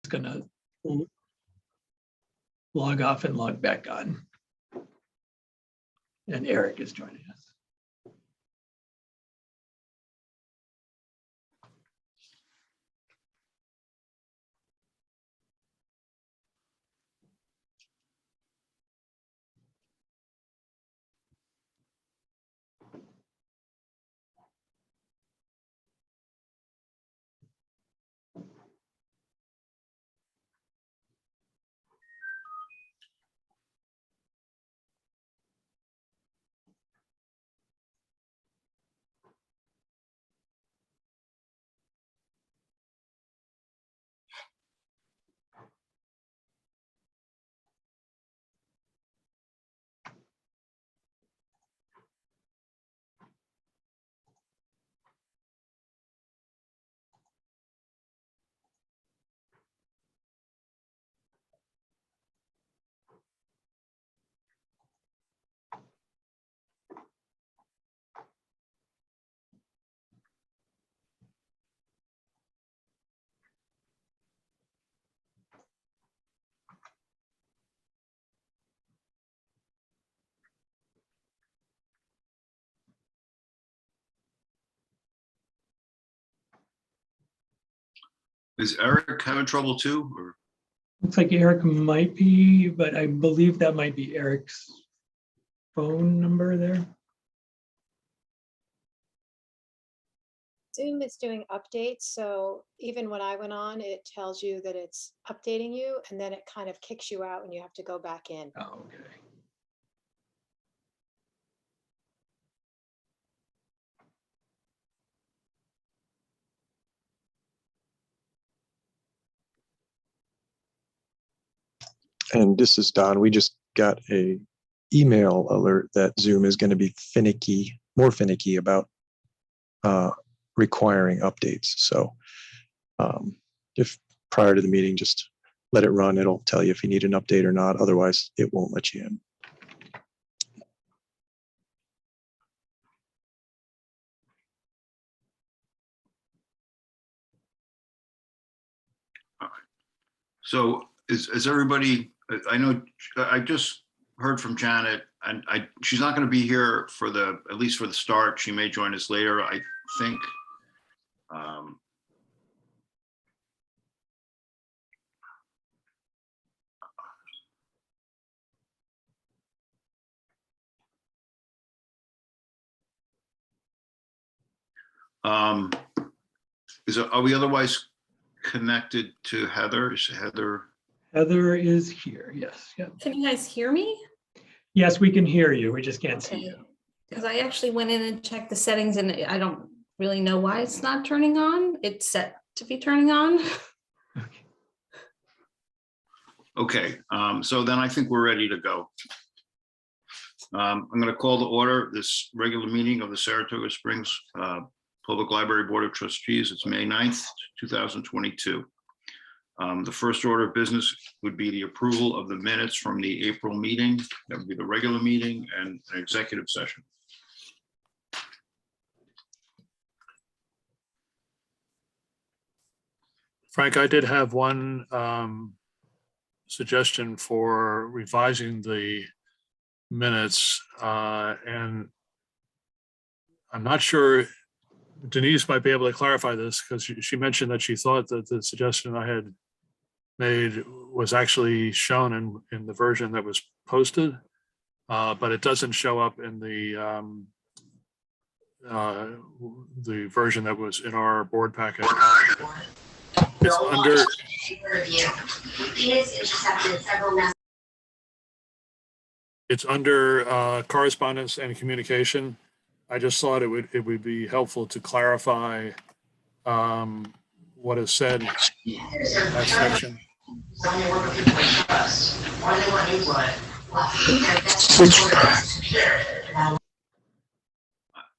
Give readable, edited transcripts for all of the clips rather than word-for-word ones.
going to log off and log back on. And Eric is joining us. Is Eric having trouble too? Or? Looks like Eric might be, but I believe that might be Eric's phone number there. Zoom is doing updates, so even when I went on, it tells you that it's updating you, and then it kind of kicks you out and you have to go back in. Oh, okay. And this is Don. We just got a email alert that Zoom is going to be finicky, more finicky about requiring updates. So if prior to the meeting, just let it run. It'll tell you if you need an update or not. Otherwise, it won't let you in. All right. So is everybody, I know I just heard from Janet, and she's not going to be here for at least for the start. She may join us later, I think. Are we otherwise connected to Heather? Is Heather? Heather is here. Yes. Yeah. Can you guys hear me? Yes, we can hear you. We just can't see Okay. you. Because I actually went in and checked the settings and I don't really know why it's not turning on. It's set to be turning on. Okay, so then I think we're ready to go. I'm going to call to order this regular meeting of the Saratoga Springs Public Library Board of Trustees. It's May 9th, 2022. The first order of business would be the approval of the minutes from the April meeting. That would be the regular meeting and an executive session. Frank, I did have one suggestion for revising the minutes, and I'm not sure, Denise might be able to clarify this because she mentioned that she thought that the suggestion I had made was actually shown in the version that was posted, but it doesn't show up in the version that was in our board packet. It's under. It's under correspondence and communication. I just thought it would be helpful to clarify what is said in that section.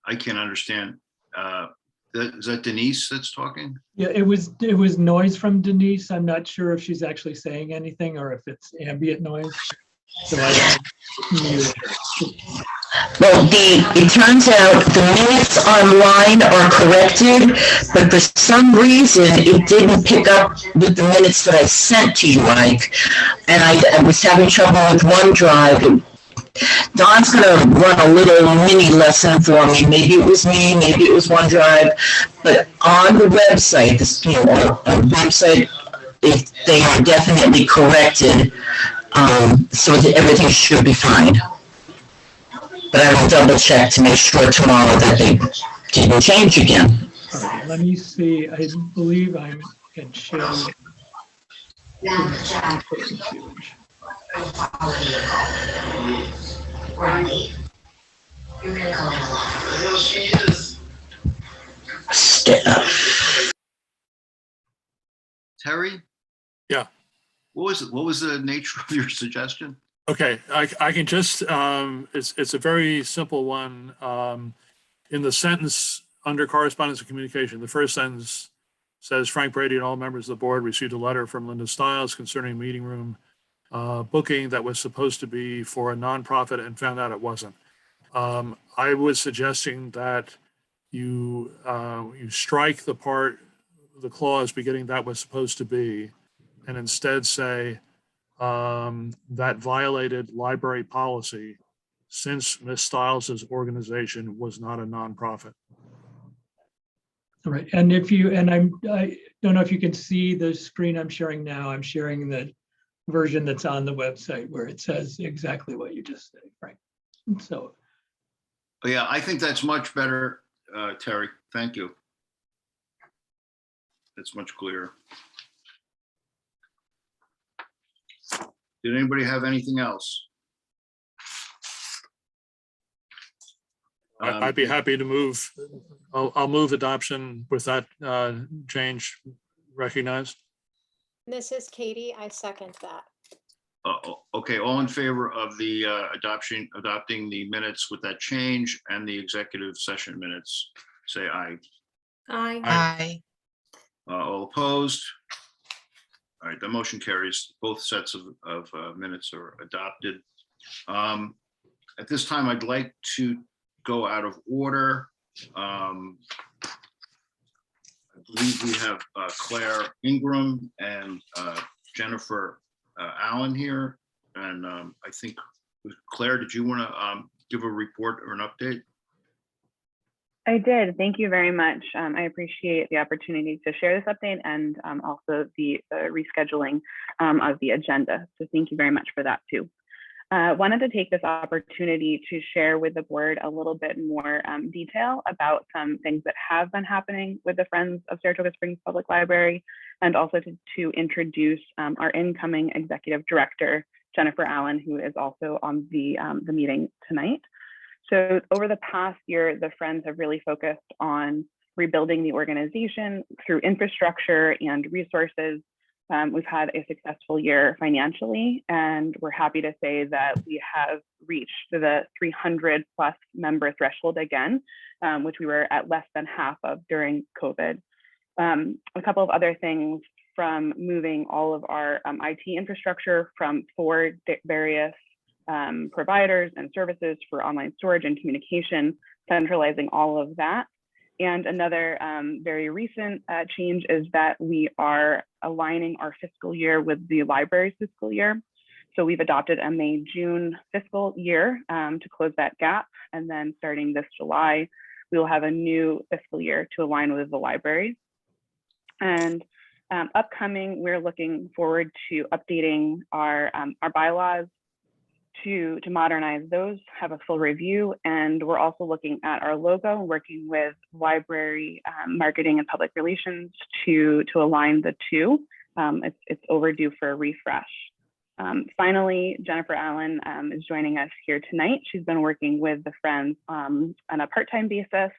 I can't understand. Is that Denise that's talking? Yeah, it was noise from Denise. I'm not sure if she's actually saying anything or if it's ambient noise. So I mute her. Well, it turns out the minutes online are corrected, but for some reason, it didn't pick up with the minutes that I sent to you, Mike. And I was having trouble with OneDrive. Don's gonna run a little mini lesson for me. Maybe it was me, maybe it was OneDrive, but on the website, this, website, they are definitely corrected, so that everything should be fine. But I will double check to make sure tomorrow that they didn't change again. All right, let me see. I believe I'm at share. Huge. Terry? Yeah. What was it? What was the nature of your suggestion? Okay, I can just, it's a very simple one. In the sentence under correspondence and communication, the first sentence says Frank Brady and all members of the board received a letter from Linda Stiles concerning meeting room booking that was supposed to be for a nonprofit and found out it wasn't. I was suggesting that you strike the clause beginning that was supposed to be, and instead say that violated library policy since Ms. Stiles' organization was not a nonprofit. All right, and I don't know if you can see the screen I'm sharing now. I'm sharing the version that's on the website where it says exactly what you just said, Frank. So. Yeah, I think that's much better, Terry. Thank you. That's much clearer. Did anybody have anything else? I'd be happy to move. I'll move adoption with that change recognized. This is Katie. I second that. Okay, all in favor of the adopting the minutes with that change and the executive session minutes, say aye. Aye. Aye. All opposed? All right, the motion carries. Both sets of minutes are adopted. At this time, I'd like to go out of order. I believe we have Claire Ingram and Jennifer Allen here. And I think, Claire, did you want to give a report or an update? I did. Thank you very much. I appreciate the opportunity to share this update and also the rescheduling of the agenda. So thank you very much for that too. Wanted to take this opportunity to share with the board a little bit more detail about some things that have been happening with the Friends of Saratoga Springs Public Library, and also to introduce our incoming executive director, Jennifer Allen, who is also on the meeting tonight. So over the past year, the Friends have really focused on rebuilding the organization through infrastructure and resources. We've had a successful year financially, and we're happy to say that we have reached the 300 plus member threshold again, which we were at less than half of during COVID. A couple of other things, from moving all of our IT infrastructure from 4 various providers and services for online storage and communication, centralizing all of that. And another very recent change is that we are aligning our fiscal year with the library's fiscal year. So we've adopted a May-June fiscal year to close that gap. And then starting this July, we will have a new fiscal year to align with the library. And upcoming, we're looking forward to updating our bylaws to modernize those, have a full review. And we're also looking at our logo, working with library marketing and public relations to align the two. It's overdue for a refresh. Finally, Jennifer Allen is joining us here tonight. She's been working with the Friends on a part-time basis,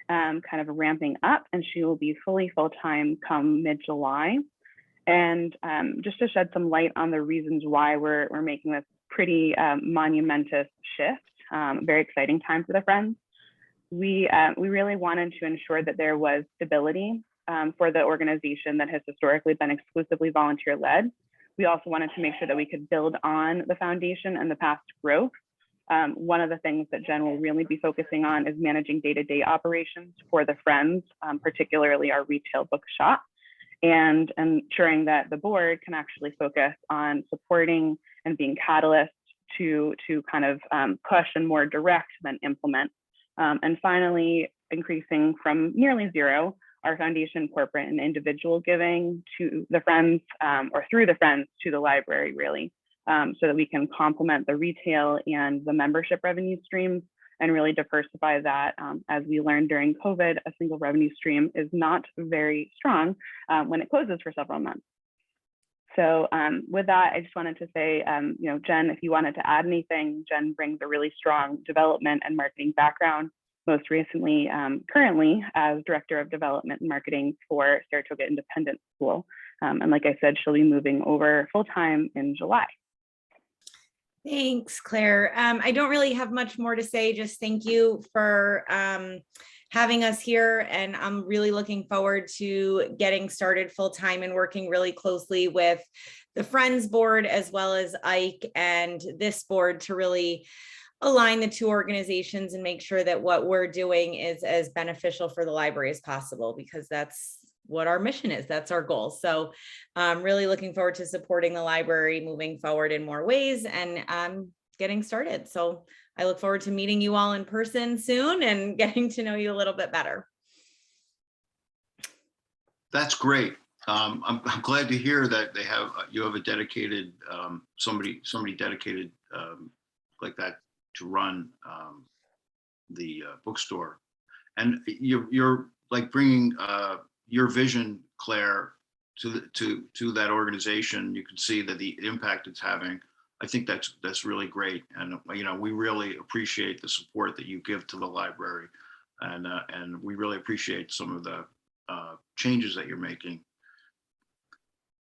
kind of ramping up, and she will be fully full-time come mid-July. And just to shed some light on the reasons why we're making this pretty monumentous shift, very exciting time for the Friends. We really wanted to ensure that there was stability for the organization that has historically been exclusively volunteer-led. We also wanted to make sure that we could build on the foundation and the past growth. One of the things that Jen will really be focusing on is managing day-to-day operations for the Friends, particularly our retail bookshop, and ensuring that the board can actually focus on supporting and being catalyst to kind of push and more direct than implement. And finally, increasing from nearly zero our foundation, corporate, and individual giving to the Friends, or through the Friends to the library, really, so that we can complement the retail and the membership revenue streams and really diversify that. As we learned during COVID, a single revenue stream is not very strong when it closes for several months. So with that, I just wanted to say, you know, Jen, if you wanted to add anything, Jen brings a really strong development and marketing background, most recently, currently as Director of Development and Marketing for Saratoga Independent School. And like I said, she'll be moving over full-time in July. Thanks, Claire. I don't really have much more to say. Just thank you for having us here. And I'm really looking forward to getting started full-time and working really closely with the Friends board as well as Ike and this board to really align the two organizations and make sure that what we're doing is as beneficial for the library as possible, because that's what our mission is. That's our goal. So I'm really looking forward to supporting the library moving forward in more ways and getting started. So I look forward to meeting you all in person soon and getting to know you a little bit better. That's great. I'm glad to hear that you have a dedicated somebody dedicated like that to run the bookstore, and you're like bringing your vision, Claire, to that organization. You can see that the impact it's having. I think that's really great, and you know, we really appreciate the support that you give to the library, and we really appreciate some of the changes that you're making.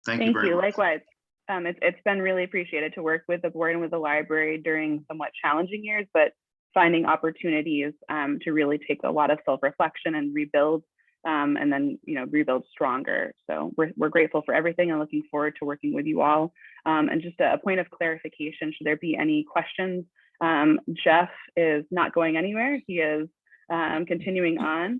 Thank you very much. Likewise. It's been really appreciated to work with the board and with the library during somewhat challenging years, but finding opportunities to really take a lot of self-reflection and rebuild, and then, you know, rebuild stronger. So we're grateful for everything and looking forward to working with you all. And just a point of clarification, should there be any questions, Jeff is not going anywhere. He is continuing on.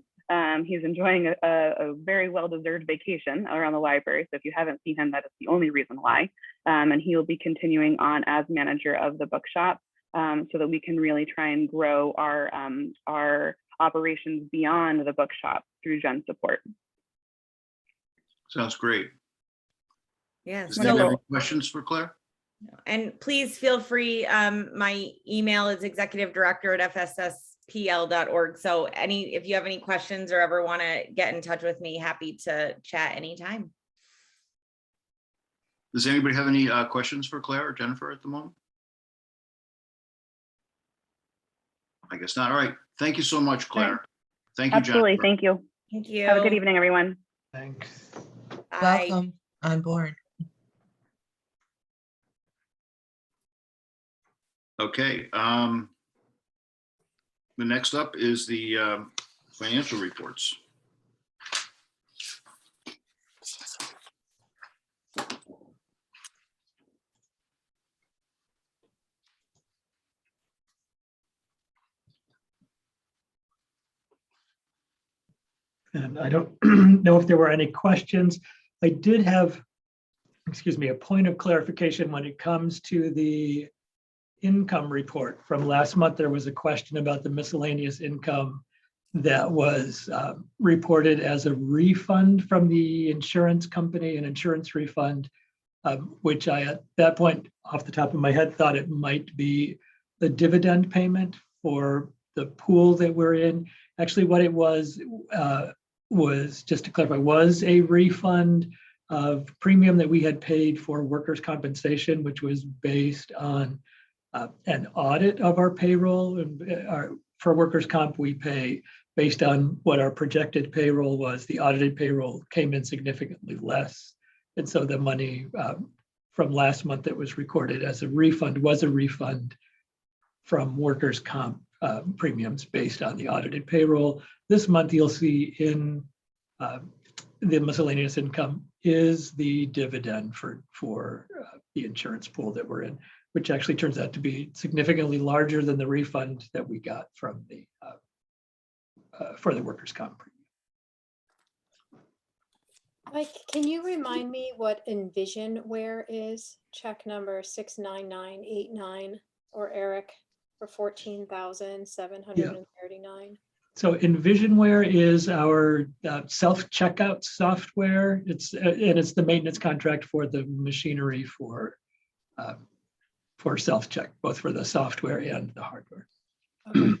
He's enjoying a very well-deserved vacation around the library. So if you haven't seen him, that is the only reason why. And he will be continuing on as manager of the bookshop, so that we can really try and grow our operations beyond the bookshop through Jen's support. Sounds great. Yes. Does anyone have any questions for Claire? And please feel free. My email is executive.director@fsspl.org. So if you have any questions or ever want to get in touch with me, happy to chat anytime. Does anybody have any questions for Claire or Jennifer at the moment? I guess not. All right. Thank you so much, Claire. Right. Thank you, Absolutely. Jennifer. Thank you. Thank you. Have a good evening, everyone. Thanks. Bye. Welcome on board. Okay. The next up is the financial reports. And I don't know if there were any questions. I did have, a point of clarification when it comes to the income report from last month. There was a question about the miscellaneous income that was reported as a refund from the insurance company, an insurance refund, which I, at that point, off the top of my head, thought it might be the dividend payment for the pool that we're in. Actually, what it was, just to clarify, was a refund of premium that we had paid for workers' compensation, which was based on an audit of our payroll. And for workers' comp, we pay based on what our projected payroll was. The audited payroll came in significantly less. And so the money from last month that was recorded as a refund was a refund from workers' comp premiums based on the audited payroll. This month, you'll see in the miscellaneous income is the dividend for the insurance pool that we're in, which actually turns out to be significantly larger than the refund that we got from the for the workers' comp. Mike, can you remind me what Envisionware is? Check number 69989, or Eric for 14,739. So Envisionware is our self-checkout software. It's the maintenance contract for the machinery for self-check, both for the software and the hardware. Okay.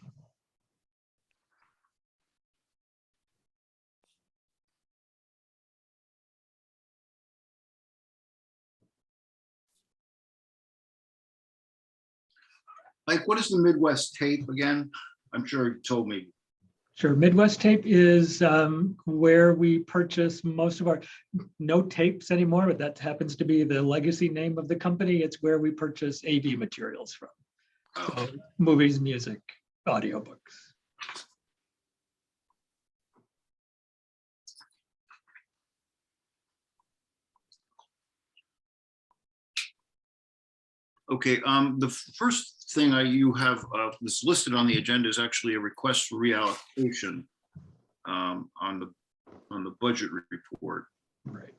Like, what is the Midwest tape again? I'm sure you told me. Sure. Midwest Tape is where we purchase most of our, no tapes anymore, but that happens to be the legacy name of the company. It's where we purchase AV materials from. So movies, music, audiobooks. Okay, the first thing you have that's listed on the agenda is actually a request for reallocation on the budget report. Right.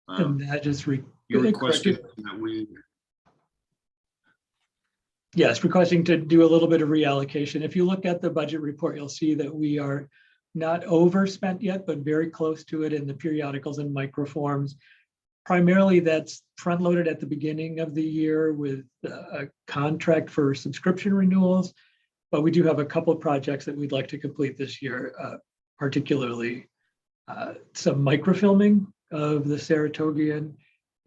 And that just You're requesting that we. Yes, requesting to do a little bit of reallocation. If you look at the budget report, you'll see that we are not overspent yet, but very close to it in the periodicals and microforms. Primarily, that's front loaded at the beginning of the year with a contract for subscription renewals. But we do have a couple of projects that we'd like to complete this year, particularly some microfilming of the Saratogian.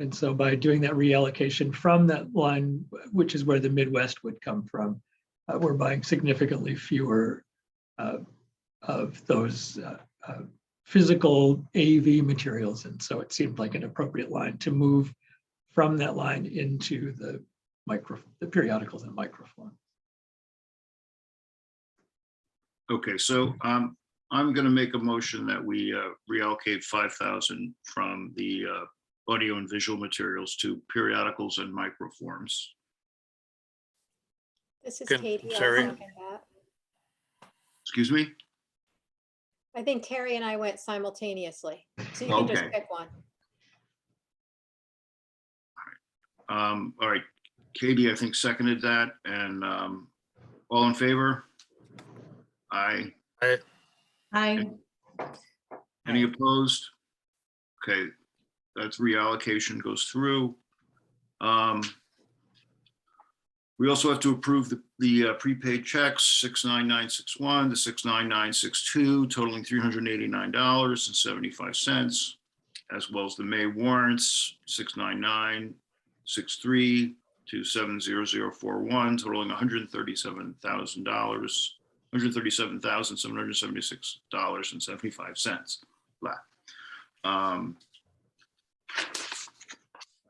And so by doing that reallocation from that line, which is where the Midwest would come from, we're buying significantly fewer of those physical AV materials. And so it seemed like an appropriate line to move from that line into the periodicals and microform. Okay, so I'm going to make a motion that we reallocate 5,000 from the audio and visual materials to periodicals and microforms. This is Can Katie. I'll Terry- second that. Excuse me? I think Terry and I went simultaneously, so you can just Okay. pick one. All right, Katie, I think seconded that, and all in favor? Aye. Hi. Any opposed? Okay, that's reallocation goes through. We also have to approve the prepaid checks, 69961 to 69962, totaling $389.75, as well as the May warrants, 69963 to 70041, totaling $137,000. $137,776.75.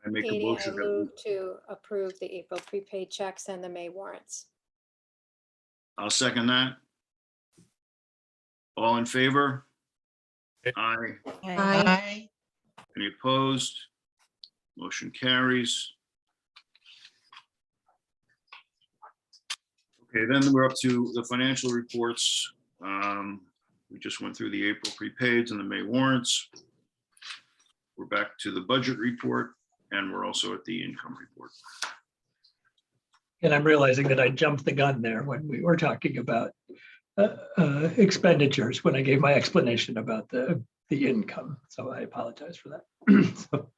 I make a Katie, I motion. move to approve the April prepaid checks and the May warrants. I'll second that. All in favor? Aye. Hi. Any opposed? Motion carries. Okay, then we're up to the financial reports. We just went through the April prepaids and the May warrants. We're back to the budget report, and we're also at the income report. And I'm realizing that I jumped the gun there when we were talking about expenditures when I gave my explanation about the income. So I apologize for that. So,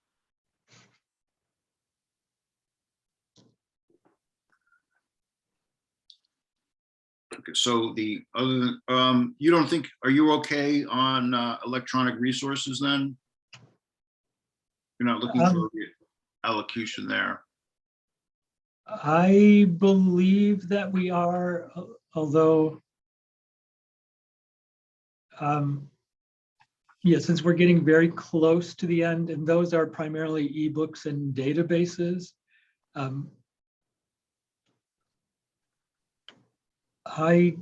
Okay, so the other, you don't think, are you okay on electronic resources then? You're not looking for allocation there? I believe that we are, although, yeah, since we're getting very close to the end, and those are primarily ebooks and databases.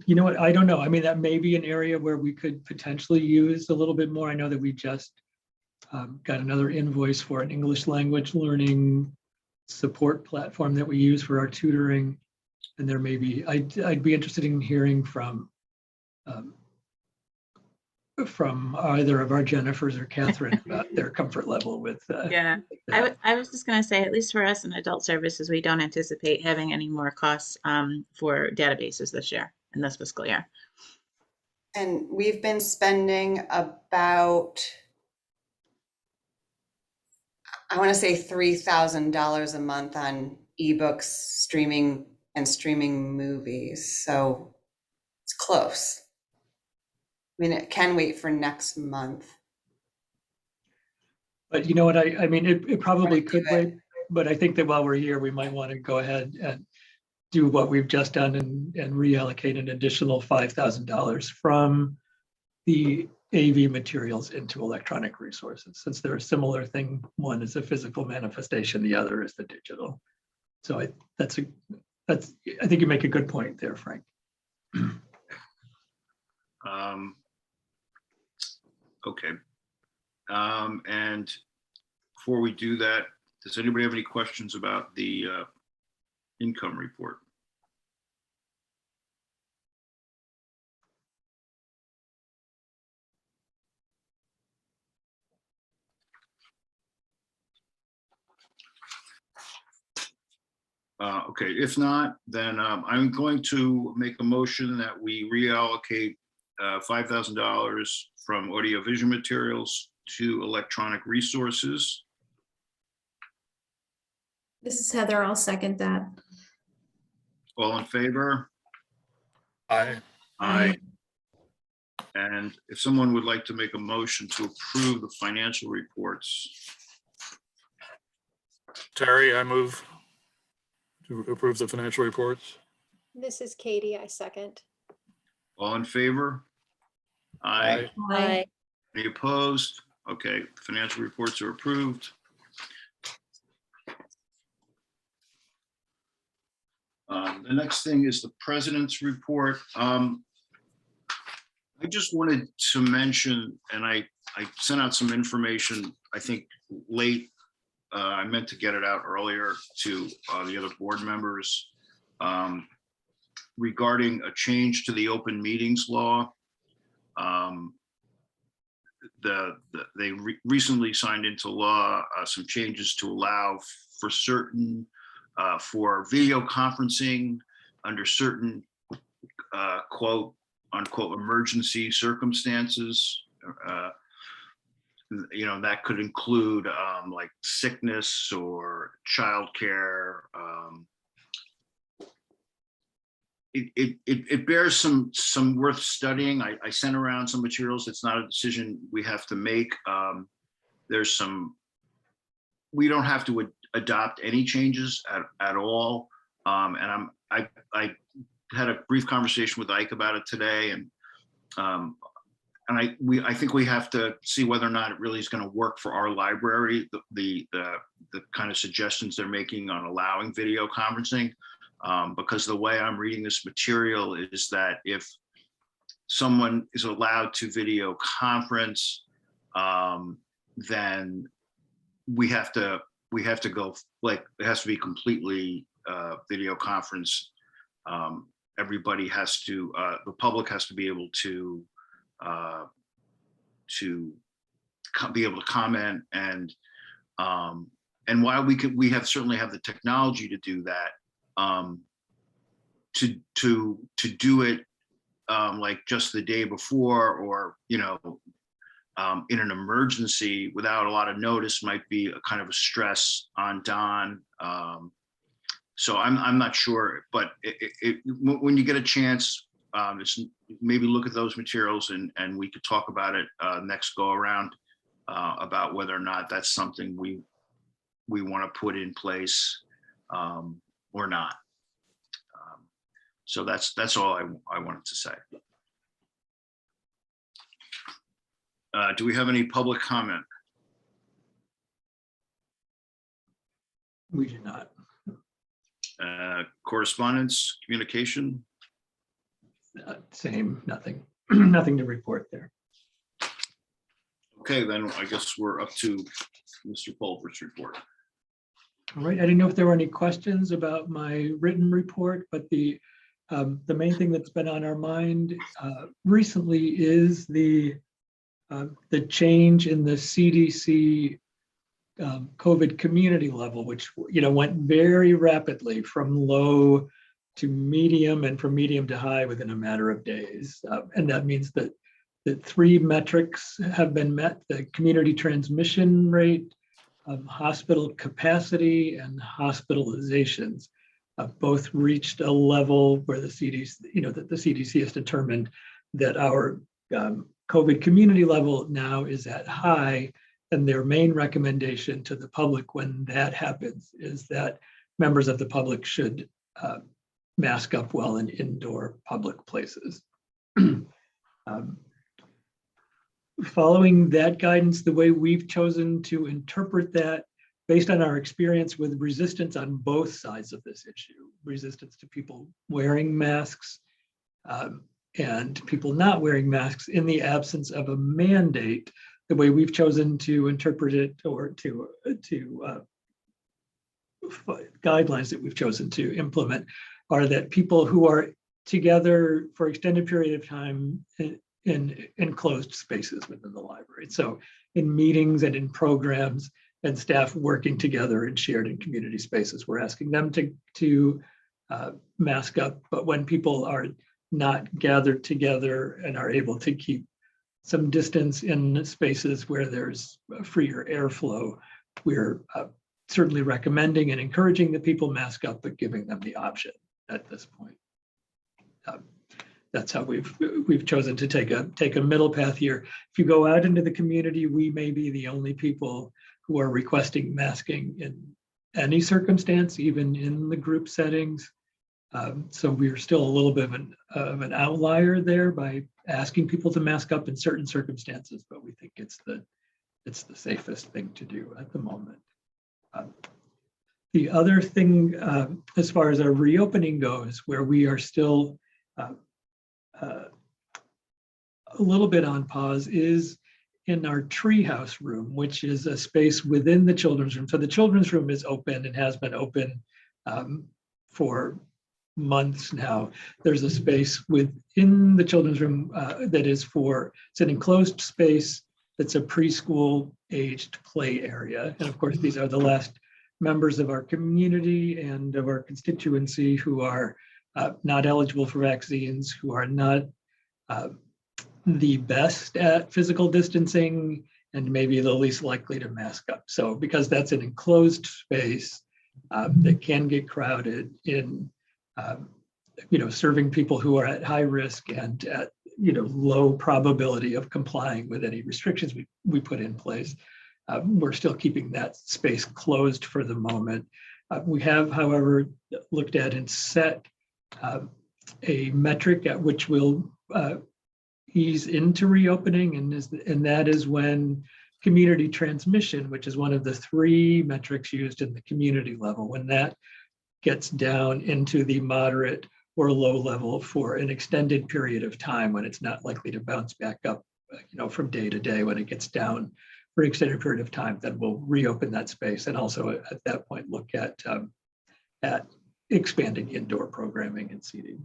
You know what, I don't know. I mean, that may be an area where we could potentially use a little bit more. I know that we just Got another invoice for an English language learning support platform that we use for our tutoring. And there may be, I'd be interested in hearing from either of our Jennifers or Catherine about their comfort level with. Yeah, I was just going to say, at least for us in adult services, we don't anticipate having any more costs for databases this year, in this fiscal year. And we've been spending about, I want to say $3,000 a month on ebooks, streaming movies. So it's close. I mean, it can wait for next month. But you know what, I mean, it probably could wait, but I think that while we're here, we might want to go ahead and do what we've just done and reallocate an additional $5,000 from the AV materials into electronic resources, since they're a similar thing. One is a physical manifestation, the other is the digital. So I think you make a good point there, Frank. Okay. And before we do that, does anybody have any questions about the income report? Okay, if not, then I'm going to make a motion that we reallocate $5,000 from audiovisual materials to electronic resources. This is Heather. I'll second that. All in favor? Aye. Aye. And if someone would like to make a motion to approve the financial reports. Terry, I move to approve the financial reports. This is Katie, I second. All in favor? Aye. Aye. Any opposed? Okay, financial reports are approved. The next thing is the president's report. I just wanted to mention, and I sent out some information, I think late. I meant to get it out earlier to the other board members regarding a change to the open meetings law. They recently signed into law some changes to allow for certain for video conferencing under certain quote unquote emergency circumstances. You know, that could include like sickness or childcare. It bears some worth studying. I sent around some materials. It's not a decision we have to make. There's we don't have to adopt any changes at all. And I had a brief conversation with Ike about it today, and I think we have to see whether or not it really is going to work for our library. The kind of suggestions they're making on allowing video conferencing. Because the way I'm reading this material is that if someone is allowed to video conference, then we have to go, like, it has to be completely video conference. Everybody has to, the public has to be able to be able to comment, and while we certainly have the technology to do that. To do it like just the day before, or in an emergency without a lot of notice might be a kind of a stress on Don. So I'm not sure, but when you get a chance, just maybe look at those materials and we could talk about it next go around about whether or not that's something we want to put in place. Or not. So that's all I wanted to say. Do we have any public comment? We do not. Correspondence, communication? Same, nothing, nothing to report there. Okay, then I guess we're up to Mr. Pulver's report. All right, I didn't know if there were any questions about my written report, but the main thing that's been on our mind recently is the change in the CDC COVID community level, which went very rapidly from low to medium and from medium to high within a matter of days. And that means that three metrics have been met: the community transmission rate, hospital capacity, and hospitalizations. Both reached a level where the CDC, that the CDC has determined that our COVID community level now is at high. And their main recommendation to the public when that happens is that members of the public should mask up well in indoor public places. Following that guidance, the way we've chosen to interpret that, based on our experience with resistance on both sides of this issue, resistance to people wearing masks and people not wearing masks in the absence of a mandate, the way we've chosen to interpret it, or to guidelines that we've chosen to implement, are that people who are together for extended period of time in enclosed spaces within the library. So in meetings and in programs and staff working together in shared and community spaces, we're asking them to mask up. But when people are not gathered together and are able to keep some distance in spaces where there's freer airflow, we're certainly recommending and encouraging that people mask up, but giving them the option at this point. That's how we've chosen to take a middle path here. If you go out into the community, we may be the only people who are requesting masking in any circumstance, even in the group settings. So we're still a little bit of an outlier there by asking people to mask up in certain circumstances, but we think it's the safest thing to do at the moment. The other thing, as far as our reopening goes, where we are still a little bit on pause, is in our Treehouse Room, which is a space within the children's room. So the children's room is open and has been open for months now. There's a space within the children's room that is it's an enclosed space that's a preschool aged play area. And of course, these are the last members of our community and of our constituency who are not eligible for vaccines, who are not the best at physical distancing, and maybe the least likely to mask up. So because that's an enclosed space that can get crowded in serving people who are at high risk and at low probability of complying with any restrictions we put in place, we're still keeping that space closed for the moment. We have, however, looked at and set a metric at which we'll ease into reopening, and that is when community transmission, which is one of the three metrics used in the community level, when that gets down into the moderate or low level for an extended period of time, when it's not likely to bounce back up from day to day. When it gets down for an extended period of time, then we'll reopen that space, and also at that point look at expanding indoor programming and seating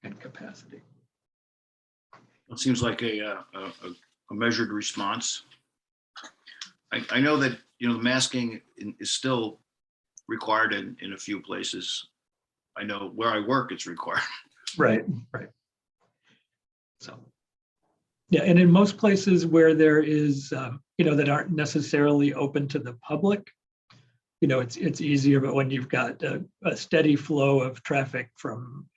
and capacity. It seems like a measured response. I know that the masking is still required in a few places. I know where I work, it's required. Right. So, yeah, and in most places where there is, that aren't necessarily open to the public, it's easier. But when you've got a steady flow of traffic from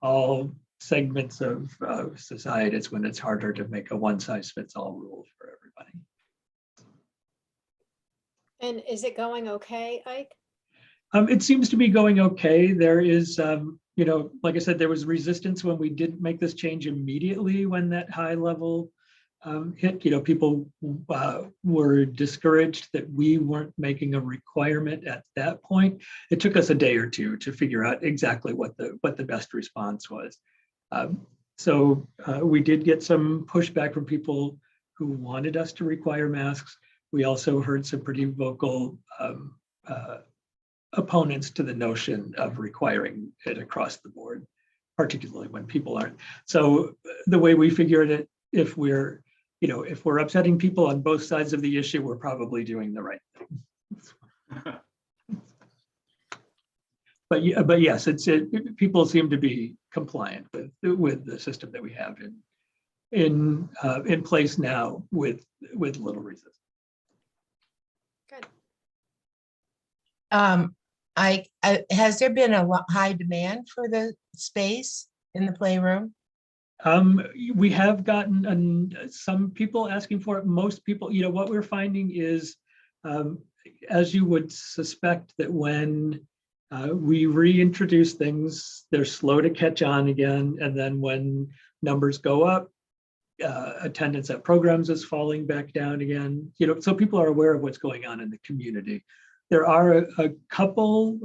all segments of society, it's when it's harder to make a one-size-fits-all rule for everybody. And is it going okay, Ike? It seems to be going okay. There is, like I said, there was resistance when we didn't make this change immediately when that high level hit. People were discouraged that we weren't making a requirement at that point. It took us a day or two to figure out exactly what the best response was. So we did get some pushback from people who wanted us to require masks. We also heard some pretty vocal opponents to the notion of requiring it across the board, particularly when people aren't. So the way we figured it, if we're upsetting people on both sides of the issue, we're probably doing the right thing. But yes, people seem to be compliant with the system that we have in place now with little resistance. Good. Has there been a high demand for the space in the playroom? We have gotten some people asking for it. Most people, what we're finding is, as you would suspect, that when we reintroduce things, they're slow to catch on again. And then when numbers go up, attendance at programs is falling back down again. So people are aware of what's going on in the community. There are a couple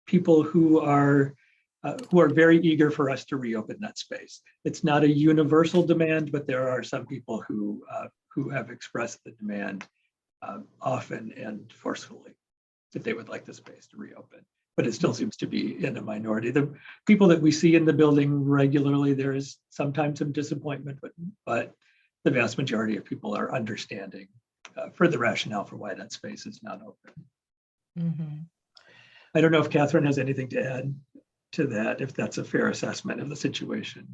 people who are very eager for us to reopen that space. It's not a universal demand, but there are some people who have expressed the demand often and forcefully that they would like the space to reopen. But it still seems to be in a minority. The people that we see in the building regularly, there is sometimes some disappointment, but the vast majority of people are understanding for the rationale for why that space is not open. Mm-hmm. I don't know if Catherine has anything to add to that, if that's a fair assessment of the situation.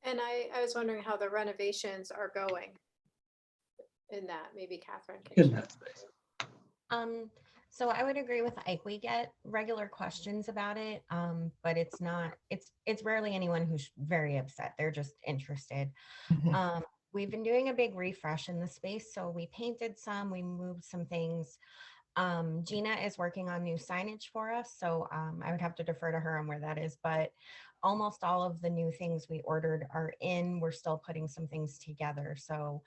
And I was wondering how the renovations are going in that. Maybe Catherine can In share. that space. So I would agree with Ike. We get regular questions about it, but it's rarely anyone who's very upset. They're just interested. Mhm. We've been doing a big refresh in the space. So we painted some, we moved some things. Gina is working on new signage for us. So I would have to defer to her on where that is, but almost all of the new things we ordered are in. We're still putting some things together. So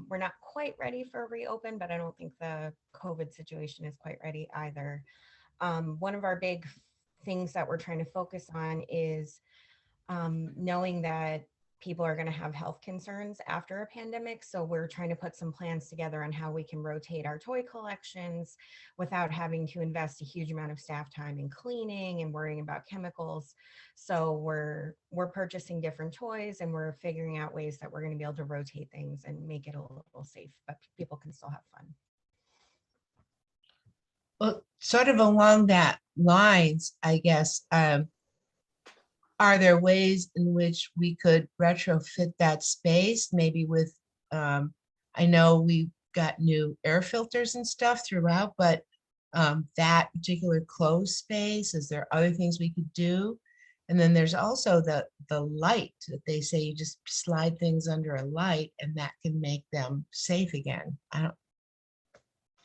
we're not quite ready for a reopen, but I don't think the COVID situation is quite ready either. One of our big things that we're trying to focus on is knowing that people are going to have health concerns after a pandemic. So we're trying to put some plans together on how we can rotate our toy collections without having to invest a huge amount of staff time in cleaning and worrying about chemicals. So we're purchasing different toys and we're figuring out ways that we're going to be able to rotate things and make it a little safe, but people can still have fun. Well, sort of along that lines, I guess, are there ways in which we could retrofit that space? Maybe with, I know we got new air filters and stuff throughout, but that particular closed space, is there other things we could do? And then there's also the light that they say you just slide things under a light and that can make them safe again. I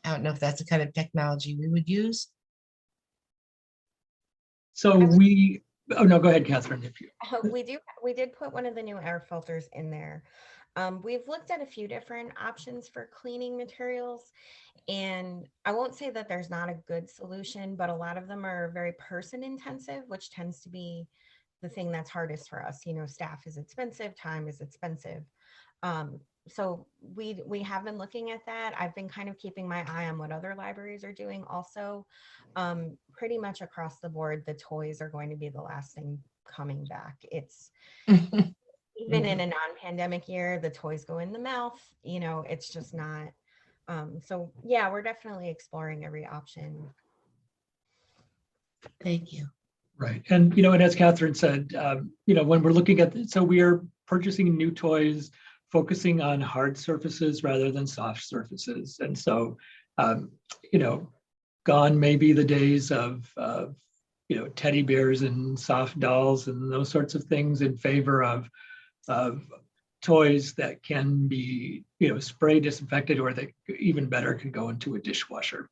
don't know if that's the kind of technology we would use. So oh no, go ahead, Catherine. If you. We did put one of the new air filters in there. We've looked at a few different options for cleaning materials, and I won't say that there's not a good solution, but a lot of them are very person intensive, which tends to be the thing that's hardest for us. Staff is expensive, time is expensive. So we have been looking at that. I've been kind of keeping my eye on what other libraries are doing also. Pretty much across the board, the toys are going to be the last thing coming back. It's even in a non-pandemic year, the toys go in the mouth, it's just not. So yeah, we're definitely exploring every option. Thank you. Right. And, and as Catherine said, when we're looking at, so we are purchasing new toys, focusing on hard surfaces rather than soft surfaces. And so, gone may be the days of teddy bears and soft dolls and those sorts of things in favor of toys that can be, spray disinfected, or that even better can go into a dishwasher.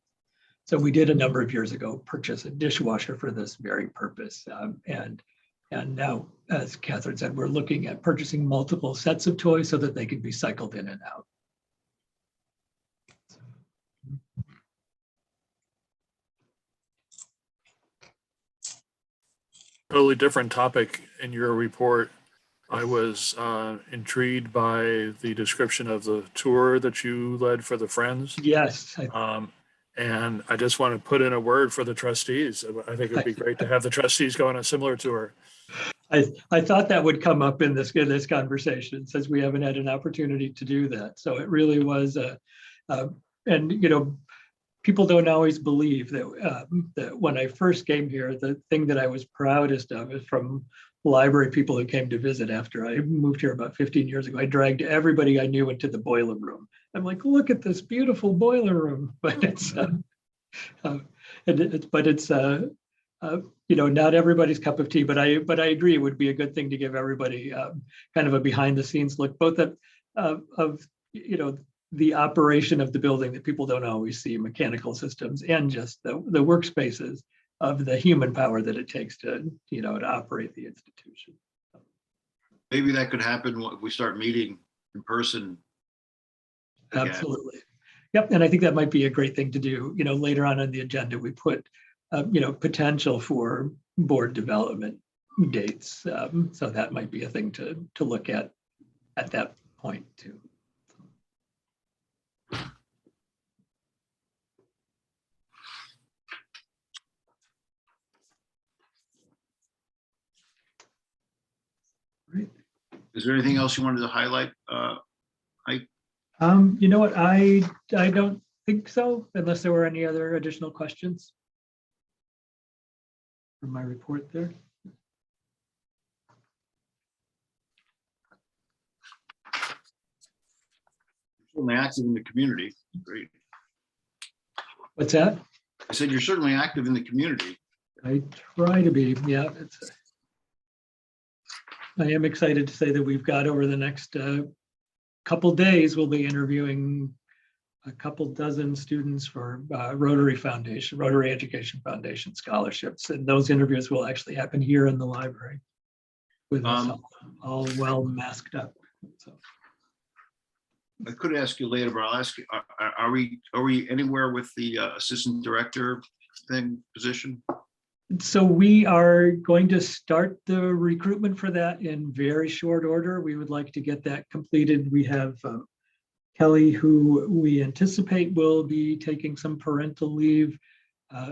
So we did a number of years ago purchase a dishwasher for this very purpose. And now, as Catherine said, we're looking at purchasing multiple sets of toys so that they can be cycled in and out. Totally different topic in your report. I was intrigued by the description of the tour that you led for the Friends. Yes, And I just want to put in a word for the trustees. I think it would be great to have the trustees go on a similar tour. I thought that would come up in this conversation, since we haven't had an opportunity to do that. So it really was and people don't always believe that when I first came here, the thing that I was proudest of is from library people who came to visit after I moved here about 15 years ago. I dragged everybody I knew into the boiler room. I'm like, look at this beautiful boiler room, but it's not everybody's cup of tea. But I agree, it would be a good thing to give everybody kind of a behind the scenes look, both of the operation of the building that people don't always see, mechanical systems, and just the workspaces of the human power that it takes to operate the institution. Maybe that could happen when we start meeting in person. again. Absolutely. Yep. And I think that might be a great thing to do. Later on in the agenda, we put, potential for board development dates. So that might be a thing to look at that point too. Great. Is there anything else you wanted to highlight? You know what? I don't think so, unless there were any other additional questions from my report there. Certainly active in the community. Great. What's that? I said you're certainly active in the community. I try to be. Yeah, I am excited to say that we've got, over the next couple days, we'll be interviewing a couple dozen students for Rotary Education Foundation scholarships. And those interviews will actually happen here in the library with us all well masked up. So. I could ask you later, but I'll ask you, are we anywhere with the assistant director position? So we are going to start the recruitment for that in very short order. We would like to get that completed. We have Kelly, who we anticipate will be taking some parental leave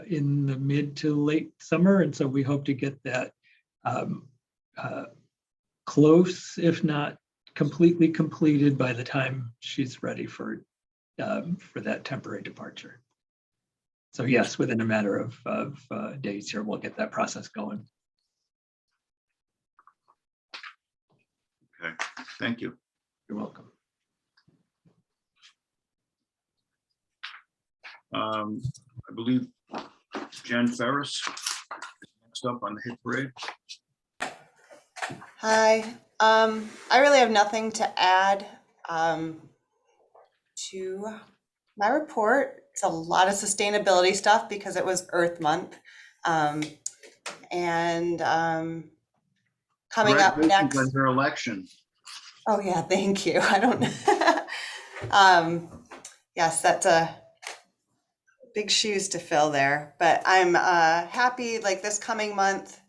in the mid to late summer. And so we hope to get that close, if not completely completed, by the time she's ready for that temporary departure. So yes, within a matter of days here, we'll get that process going. Okay, thank you. You're welcome. I believe Jen Ferris is next up on the hit parade. Hi, I really have nothing to add to my report. It's a lot of sustainability stuff because it was Earth Month. Coming up next. On her election. Oh yeah, thank you. I don't yes, that's a big shoes to fill there, but I'm happy, like this coming month,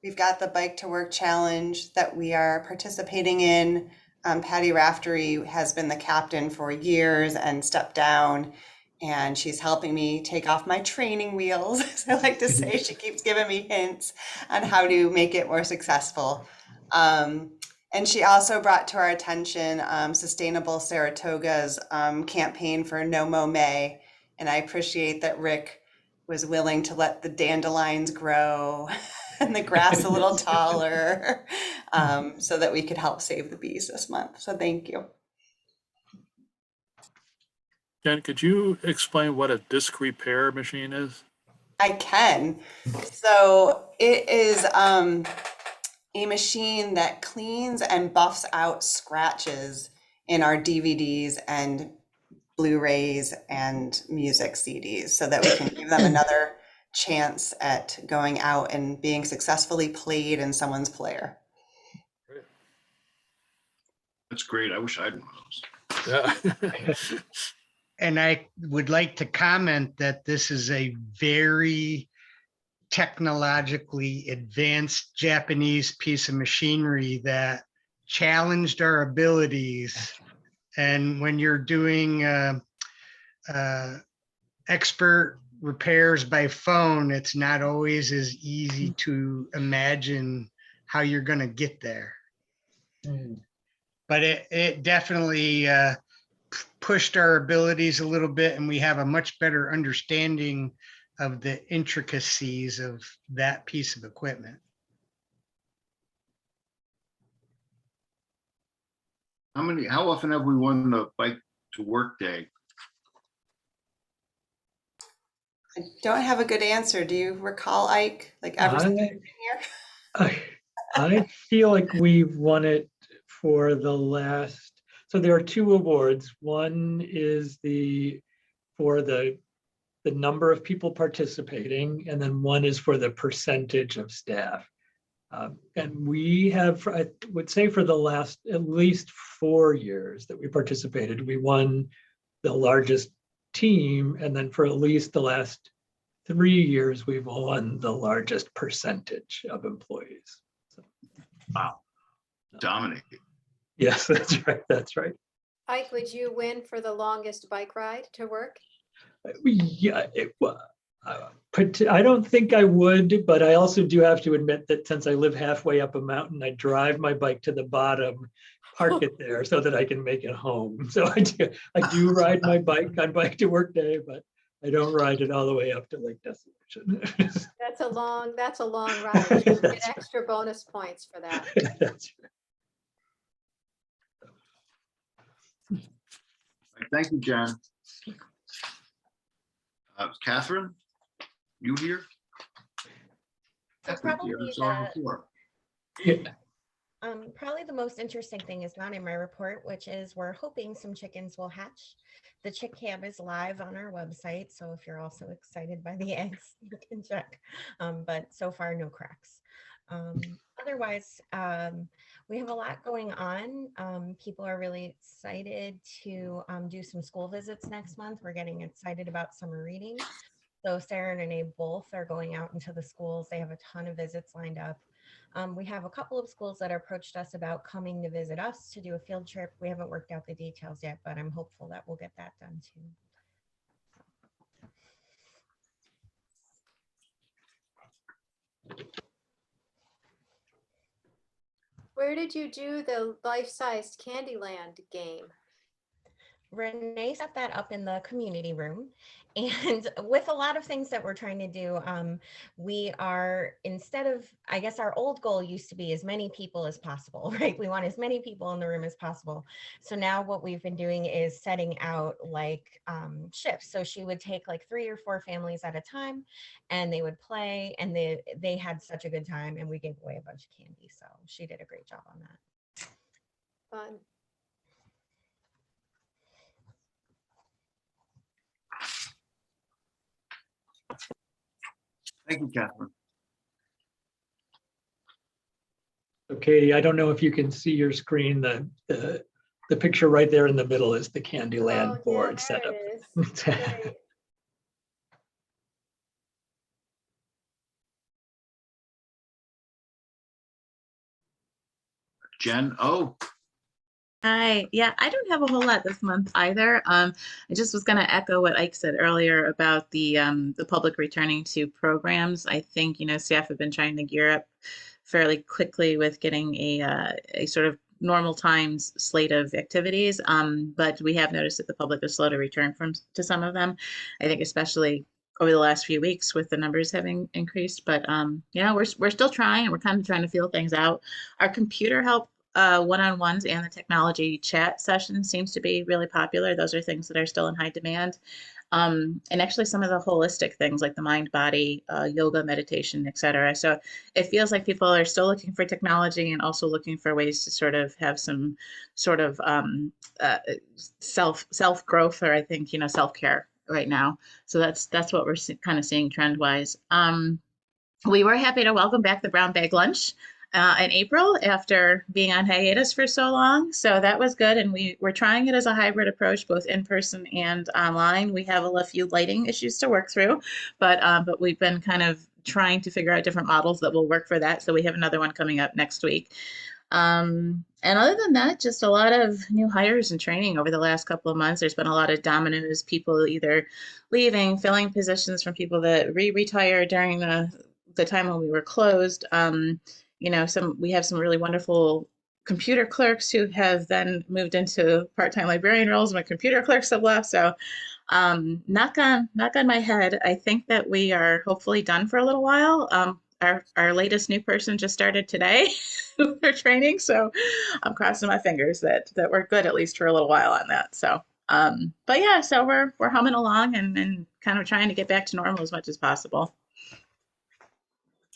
we've got the Bike to Work Challenge that we are participating in. Patty Raftery has been the captain for years and stepped down, and she's helping me take off my training wheels. As I like to say, she keeps giving me hints on how to make it more successful. And she also brought to our attention Sustainable Saratoga's campaign for No Mow May. And I appreciate that Rick was willing to let the dandelions grow and the grass a little taller so that we could help save the bees this month. So thank you. Jen, could you explain what a disc repair machine is? I can. So it is a machine that cleans and buffs out scratches in our DVDs and Blu-rays and music CDs so that we can give them another chance at going out and being successfully played in someone's player. That's great. I wish I had one of those. Yeah. And I would like to comment that this is a very technologically advanced Japanese piece of machinery that challenged our abilities. And when you're doing expert repairs by phone, it's not always as easy to imagine how you're going to get there. But it definitely pushed our abilities a little bit, and we have a much better understanding of the intricacies of that piece of equipment. How often have we won the bike to work day? I don't have a good answer. Do you recall, Ike? Like ever since you've been here? I feel like we've won it for the last, so there are two awards. One is for the number of people participating, and then one is for the percentage of staff. And we have, I would say for the last at least 4 years that we participated, we won the largest team, and then for at least the last 3 years, we've won the largest percentage of employees. So, wow, dominated. Yes, that's right. That's right. Ike, would you win for the longest bike ride to work? Yeah, I don't think I would, but I also do have to admit that since I live halfway up a mountain, I drive my bike to the bottom, park it there so that I can make it home. So I do ride my bike on bike to work day, but I don't ride it all the way up to Lake Desolation. That's a long ride. You get extra bonus points for that. That's right. Thank you, Jen. Catherine, you here? So probably probably the most interesting thing is not in my report, which is we're hoping some chickens will hatch. The chick cam is live on our website, so if you're also excited by the eggs, you can check. But so far, no cracks. Otherwise, we have a lot going on. People are really excited to do some school visits next month. We're getting excited about summer reading. So Sarah and Renee both are going out into the schools. They have a ton of visits lined up. We have a couple of schools that approached us about coming to visit us to do a field trip. We haven't worked out the details yet, but I'm hopeful that we'll get that done too. Where did you do the life-sized Candyland game? Renee set that up in the community room, and with a lot of things that we're trying to do, we are, instead of, I guess our old goal used to be as many people as possible, right? We want as many people in the room as possible. So now what we've been doing is setting out like shifts. So she would take like 3 or 4 families at a time, and they would play, and they had such a good time, and we gave away a bunch of candy. So she did a great job on that. Fun. Thank you, Catherine. So Katie, I don't know if you can see your screen. The picture right there in the middle is the Candyland board setup. Jen, oh. Hi, yeah, I don't have a whole lot this month either. I just was going to echo what Ike said earlier about the public returning to programs. I think, staff have been trying to gear up fairly quickly with getting a sort of normal times slate of activities. But we have noticed that the public is slow to return to some of them. I think especially over the last few weeks with the numbers having increased. But we're still trying. We're kind of trying to feel things out. Our computer help one-on-ones and the technology chat sessions seems to be really popular. Those are things that are still in high demand. And actually some of the holistic things like the mind, body, yoga, meditation, etc. So it feels like people are still looking for technology and also looking for ways to sort of have some sort of self growth, or I think, self-care right now. So that's what we're kind of seeing trend wise. We were happy to welcome back the brown bag lunch in April after being on hiatus for so long. So that was good. And we're trying it as a hybrid approach, both in person and online. We have a few lighting issues to work through, but we've been kind of trying to figure out different models that will work for that. So we have another one coming up next week. And other than that, just a lot of new hires and training over the last couple of months. There's been a lot of dominoes, people either leaving, filling positions from people that retired during the time when we were closed. You know, we have some really wonderful computer clerks who have then moved into part-time librarian roles. My computer clerks have left. So knock on my head, I think that we are hopefully done for a little while. Our latest new person just started today with their training, so I'm crossing my fingers that we're good at least for a little while on that. So, but yeah, so we're humming along and kind of trying to get back to normal as much as possible.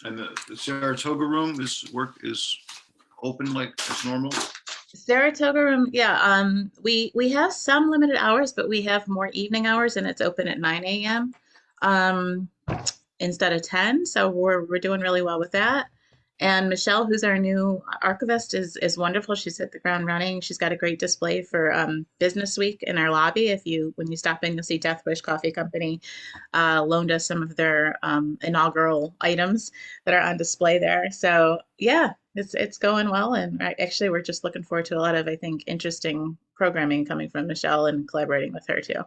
And the Saratoga room is open like as normal? Saratoga room, yeah. We have some limited hours, but we have more evening hours, and it's open at 9 a.m. Instead of 10. So we're doing really well with that. And Michelle, who's our new archivist, is wonderful. She's hit the ground running. She's got a great display for Business Week in our lobby. When you stop in, you'll see Death Wish Coffee Company loaned us some of their inaugural items that are on display there. So yeah, it's going well. And actually, we're just looking forward to a lot of, I think, interesting programming coming from Michelle and collaborating with her too.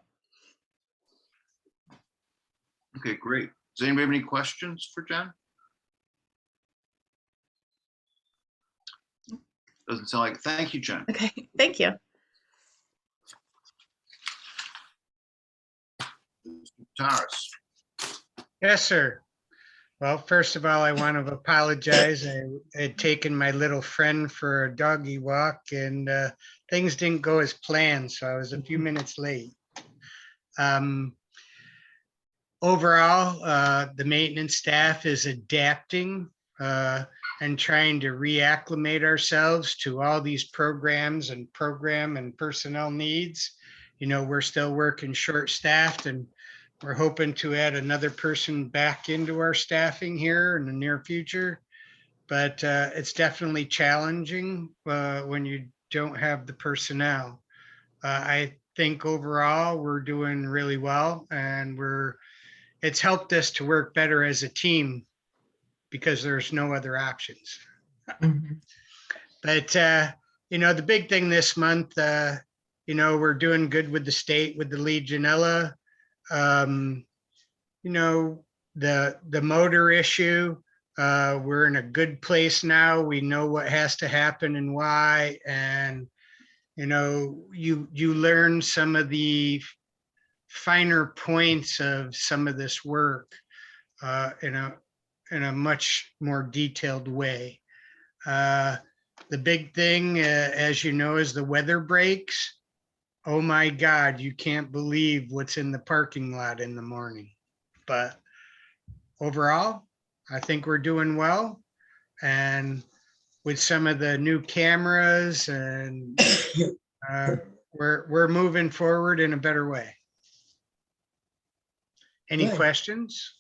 Okay, great. Does anybody have any questions for Jen? Doesn't sound like. Thank you, Jen. Okay, thank you. Taras. Yes, sir. Well, first of all, I want to apologize. I had taken my little friend for a doggy walk and things didn't go as planned, so I was a few minutes late. Overall, the maintenance staff is adapting and trying to reacclimate ourselves to all these programs and program and personnel needs. You know, we're still working short-staffed, and we're hoping to add another person back into our staffing here in the near future. But it's definitely challenging when you don't have the personnel. I think overall we're doing really well, and it's helped us to work better as a team because there's no other options. Mm-hmm. But, you know, the big thing this month, you know, we're doing good with the state, with the Legionella. You know, the motor issue, we're in a good place now. We know what has to happen and why. And, you know, you learn some of the finer points of some of this work in a much more detailed way. The big thing, as you know, is the weather breaks. Oh my God, you can't believe what's in the parking lot in the morning. But overall, I think we're doing well. And with some of the new cameras, and we're moving forward in a better way. Any Good. questions?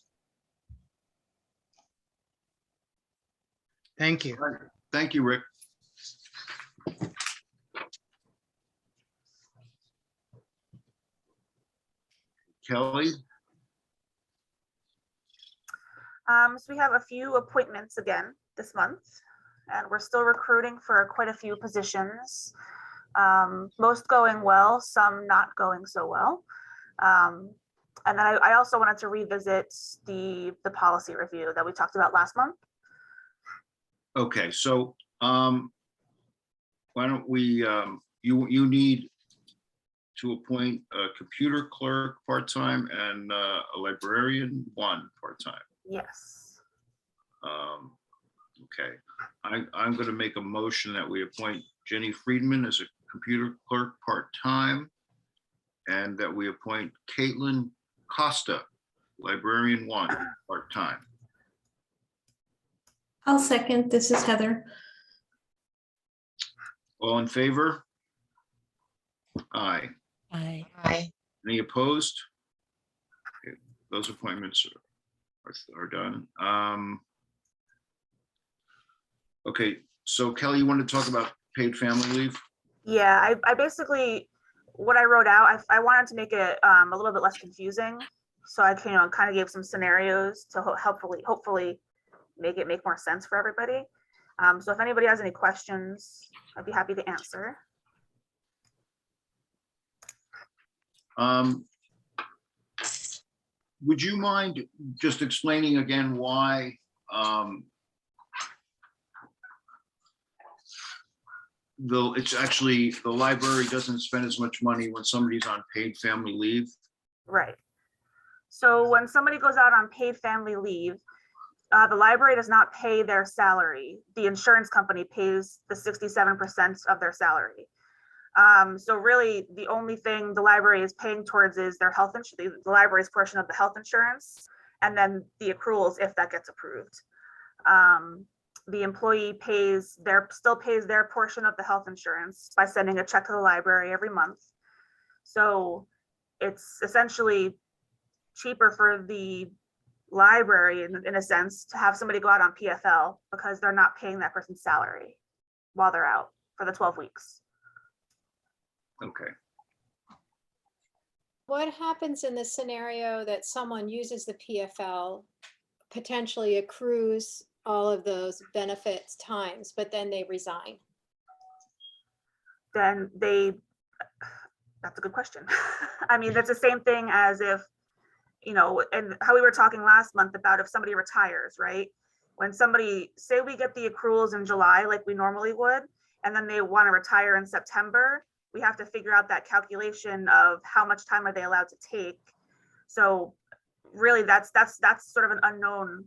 Thank you. Thank you, Rick. Kelly? So we have a few appointments again this month, and we're still recruiting for quite a few positions. Most going well, some not going so well. And then I also wanted to revisit the policy review that we talked about last month. Okay, so why don't we, you need to appoint a computer clerk part-time and a librarian one part-time. Yes. Okay, I'm going to make a motion that we appoint Jenny Friedman as a computer clerk part-time, and that we appoint Caitlin Costa, librarian one part-time. I'll second. This is Heather. All in favor? Aye. Aye. Aye. Any opposed? Okay, those appointments are done. Okay, so Kelly, you want to talk about paid family leave? Yeah, I basically, what I wrote out, I wanted to make it a little bit less confusing. So I kind of gave some scenarios to hopefully make more sense for everybody. So if anybody has any questions, I'd be happy to answer. Would you mind just explaining again why though it's actually the library doesn't spend as much money when somebody's on paid family leave? Right. So when somebody goes out on paid family leave, the library does not pay their salary. The insurance company pays the 67% of their salary. So really, the only thing the library is paying towards is their health insurance, the library's portion of the health insurance, and then the accruals if that gets approved. The employee still pays their portion of the health insurance by sending a check to the library every month. So it's essentially cheaper for the library in a sense to have somebody go out on PFL because they're not paying that person's salary while they're out for the 12 weeks. Okay. What happens in the scenario that someone uses the PFL, potentially accrues all of those benefits times, but then they resign? Then that's a good question. I mean, that's the same thing as if, and how we were talking last month about if somebody retires, right? When somebody, say we get the accruals in July, like we normally would, and then they want to retire in September, we have to figure out that calculation of how much time are they allowed to take. So really that's sort of an unknown.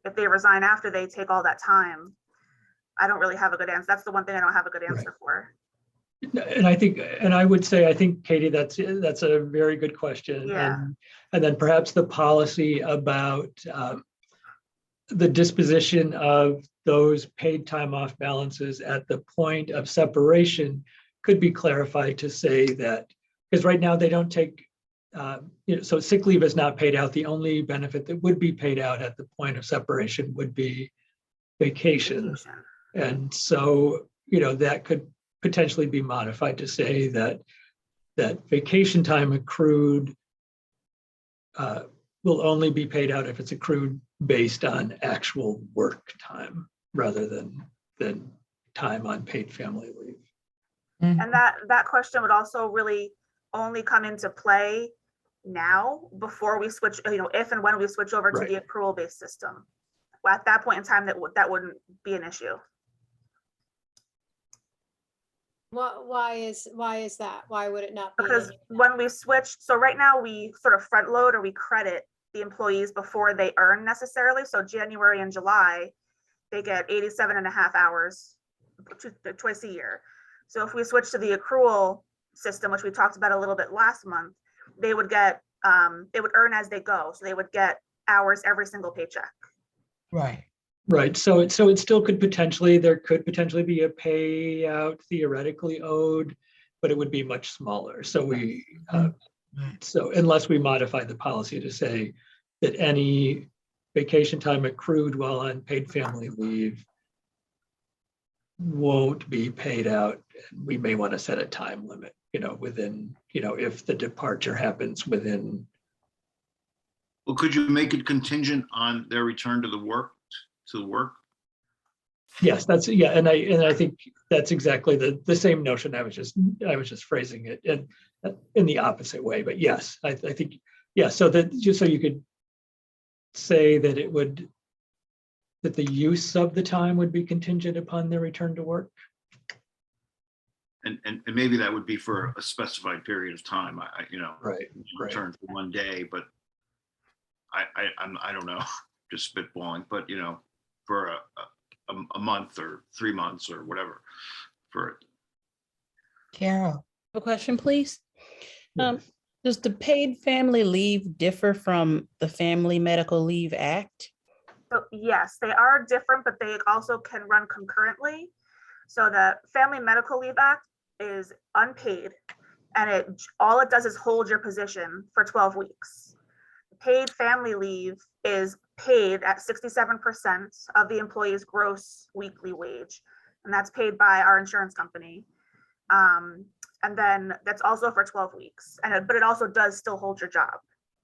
If they resign after they take all that time, I don't really have a good answer. That's the one thing I don't have a good answer for. And I would say, I think, Katie, that's a very good question. Yeah. And then perhaps the policy about the disposition of those paid time off balances at the point of separation could be clarified to say that, because right now they don't take, so sick leave is not paid out. The only benefit that would be paid out at the point of separation would be vacation. And so, that could potentially be modified to say that vacation time accrued will only be paid out if it's accrued based on actual work time rather than time on paid family leave. And that question would also really only come into play now before we switch, if and when we switch over to the accrual based system. At that point in time, that wouldn't be an issue. Why is that? Why would it not be? Because when we switch, so right now we sort of front load or we credit the employees before they earn necessarily. So January and July, they get 87.5 hours twice a year. So if we switch to the accrual system, which we talked about a little bit last month, they would get, they would earn as they go. So they would get hours every single paycheck. Right. Right. So it still could potentially, there could potentially be a payout theoretically owed, but it would be much smaller. So so unless we modify the policy to say that any vacation time accrued while on paid family leave won't be paid out, we may want to set a time limit, within, if the departure happens within. Well, could you make it contingent on their return to the work? Yes, and I think that's exactly the same notion. I was just phrasing it in the opposite way, but yes, I think, yeah, so that just so you could say that that the use of the time would be contingent upon their return to work. And maybe that would be for a specified period of time, Right. Return for one day, but I don't know, just spitballing, but for a month or 3 months or whatever for it. Carol. A question, please. Does the paid family leave differ from the Family Medical Leave Act? So yes, they are different, but they also can run concurrently. So the Family Medical Leave Act is unpaid, and all it does is hold your position for 12 weeks. Paid family leave is paid at 67% of the employee's gross weekly wage, and that's paid by our insurance company. And then that's also for 12 weeks, but it also does still hold your job.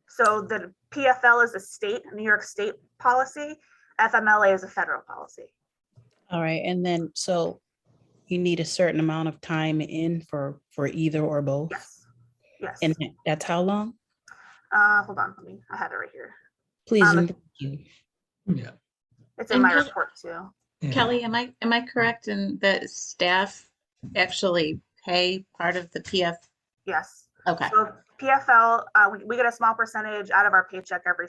So the PFL is a New York state policy. FMLA is a federal policy. All right, and then, so you need a certain amount of time in for either or both? Yes. Yes. And that's how long? Hold on, I have it right here. Please, Um, and thank you. Yeah. It's in And my Kelly- report too. Yeah. Kelly, am I correct in that staff actually pay part of the PF? Yes. Okay. So PFL, we get a small percentage out of our paycheck every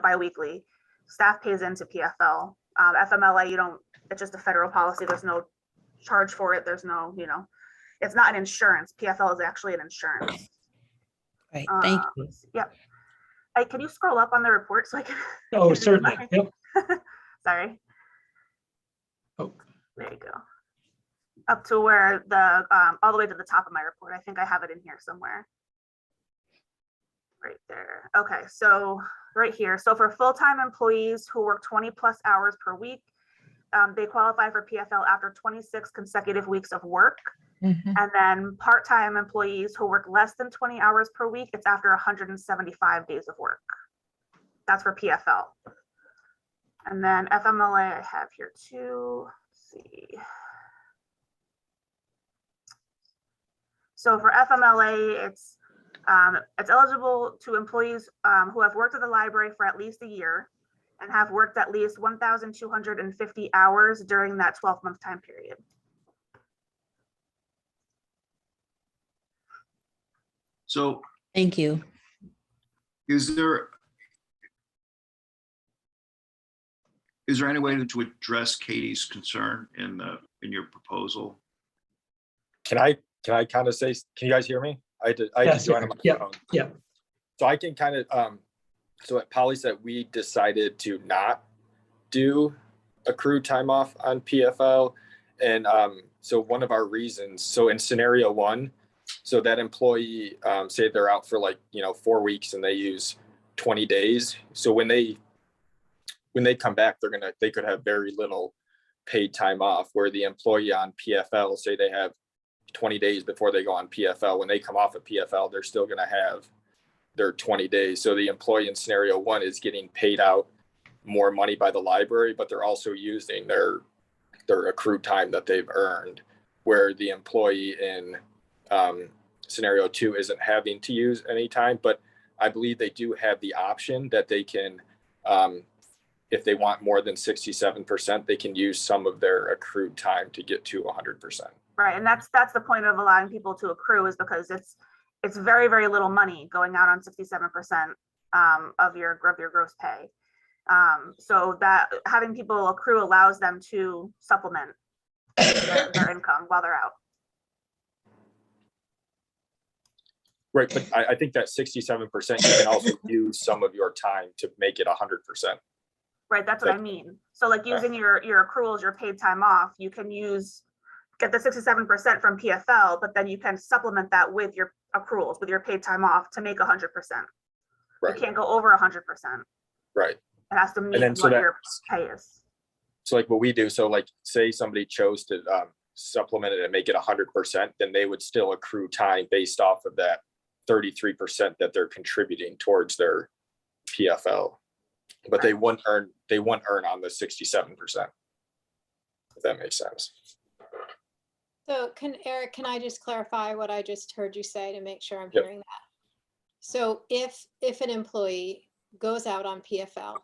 biweekly. Staff pays into PFL. FMLA, it's just a federal policy. There's no charge for it. There's no, it's not an insurance. PFL is actually an insurance. Right, thank you. Yep. Hey, can you scroll up on the report so I can? Oh, certainly. Yep. Sorry. Oh. There you go. Up to where all the way to the top of my report. I think I have it in here somewhere. Right there. Okay, so right here. So for full-time employees who work 20 plus hours per week, they qualify for PFL after 26 consecutive weeks of work. And then part-time employees who work less than 20 hours per week, it's after 175 days of work. That's for PFL. And then FMLA I have here too. Let's see. So for FMLA, it's eligible to employees who have worked at the library for at least a year and have worked at least 1,250 hours during that 12-month time period. So Thank you. is there any way to address Katie's concern in your proposal? Can I kind of say, can you guys hear me? I had to Yes, join on my yeah, phone. yeah. So I can kind of, so at Polly said, we decided to not do accrued time off on PFL. And so one of our reasons, so in scenario one, so that employee, say they're out for 4 weeks and they use 20 days. So when they come back, they could have very little paid time off, where the employee on PFL, say they have 20 days before they go on PFL. When they come off of PFL, they're still going to have their 20 days. So the employee in scenario one is getting paid out more money by the library, but they're also using their accrued time that they've earned, where the employee in scenario two isn't having to use any time. But I believe they do have the option that they can, if they want more than 67%, they can use some of their accrued time to get to 100%. Right, and that's the point of allowing people to accrue, is because it's very, very little money going out on 67% of your gross pay. So that having people accrue allows them to supplement their income while they're out. Right, but I think that 67%, you can also use some of your time to make it 100%. Right, that's what I mean. So like using your accruals, your paid time off, you can get the 67% from PFL, but then you can supplement that with your accruals, with your paid time off to make 100%. Right. You can't go over 100%. Right. It has to meet so what your pay is. So like what we do, so like say somebody chose to supplement it and make it 100%, then they would still accrue time based off of that 33% that they're contributing towards their PFL, but they wouldn't earn on the 67%. If that makes sense. So Eric, can I just clarify what I just heard you say to make sure I'm Yep. hearing that? So if an employee goes out on PFL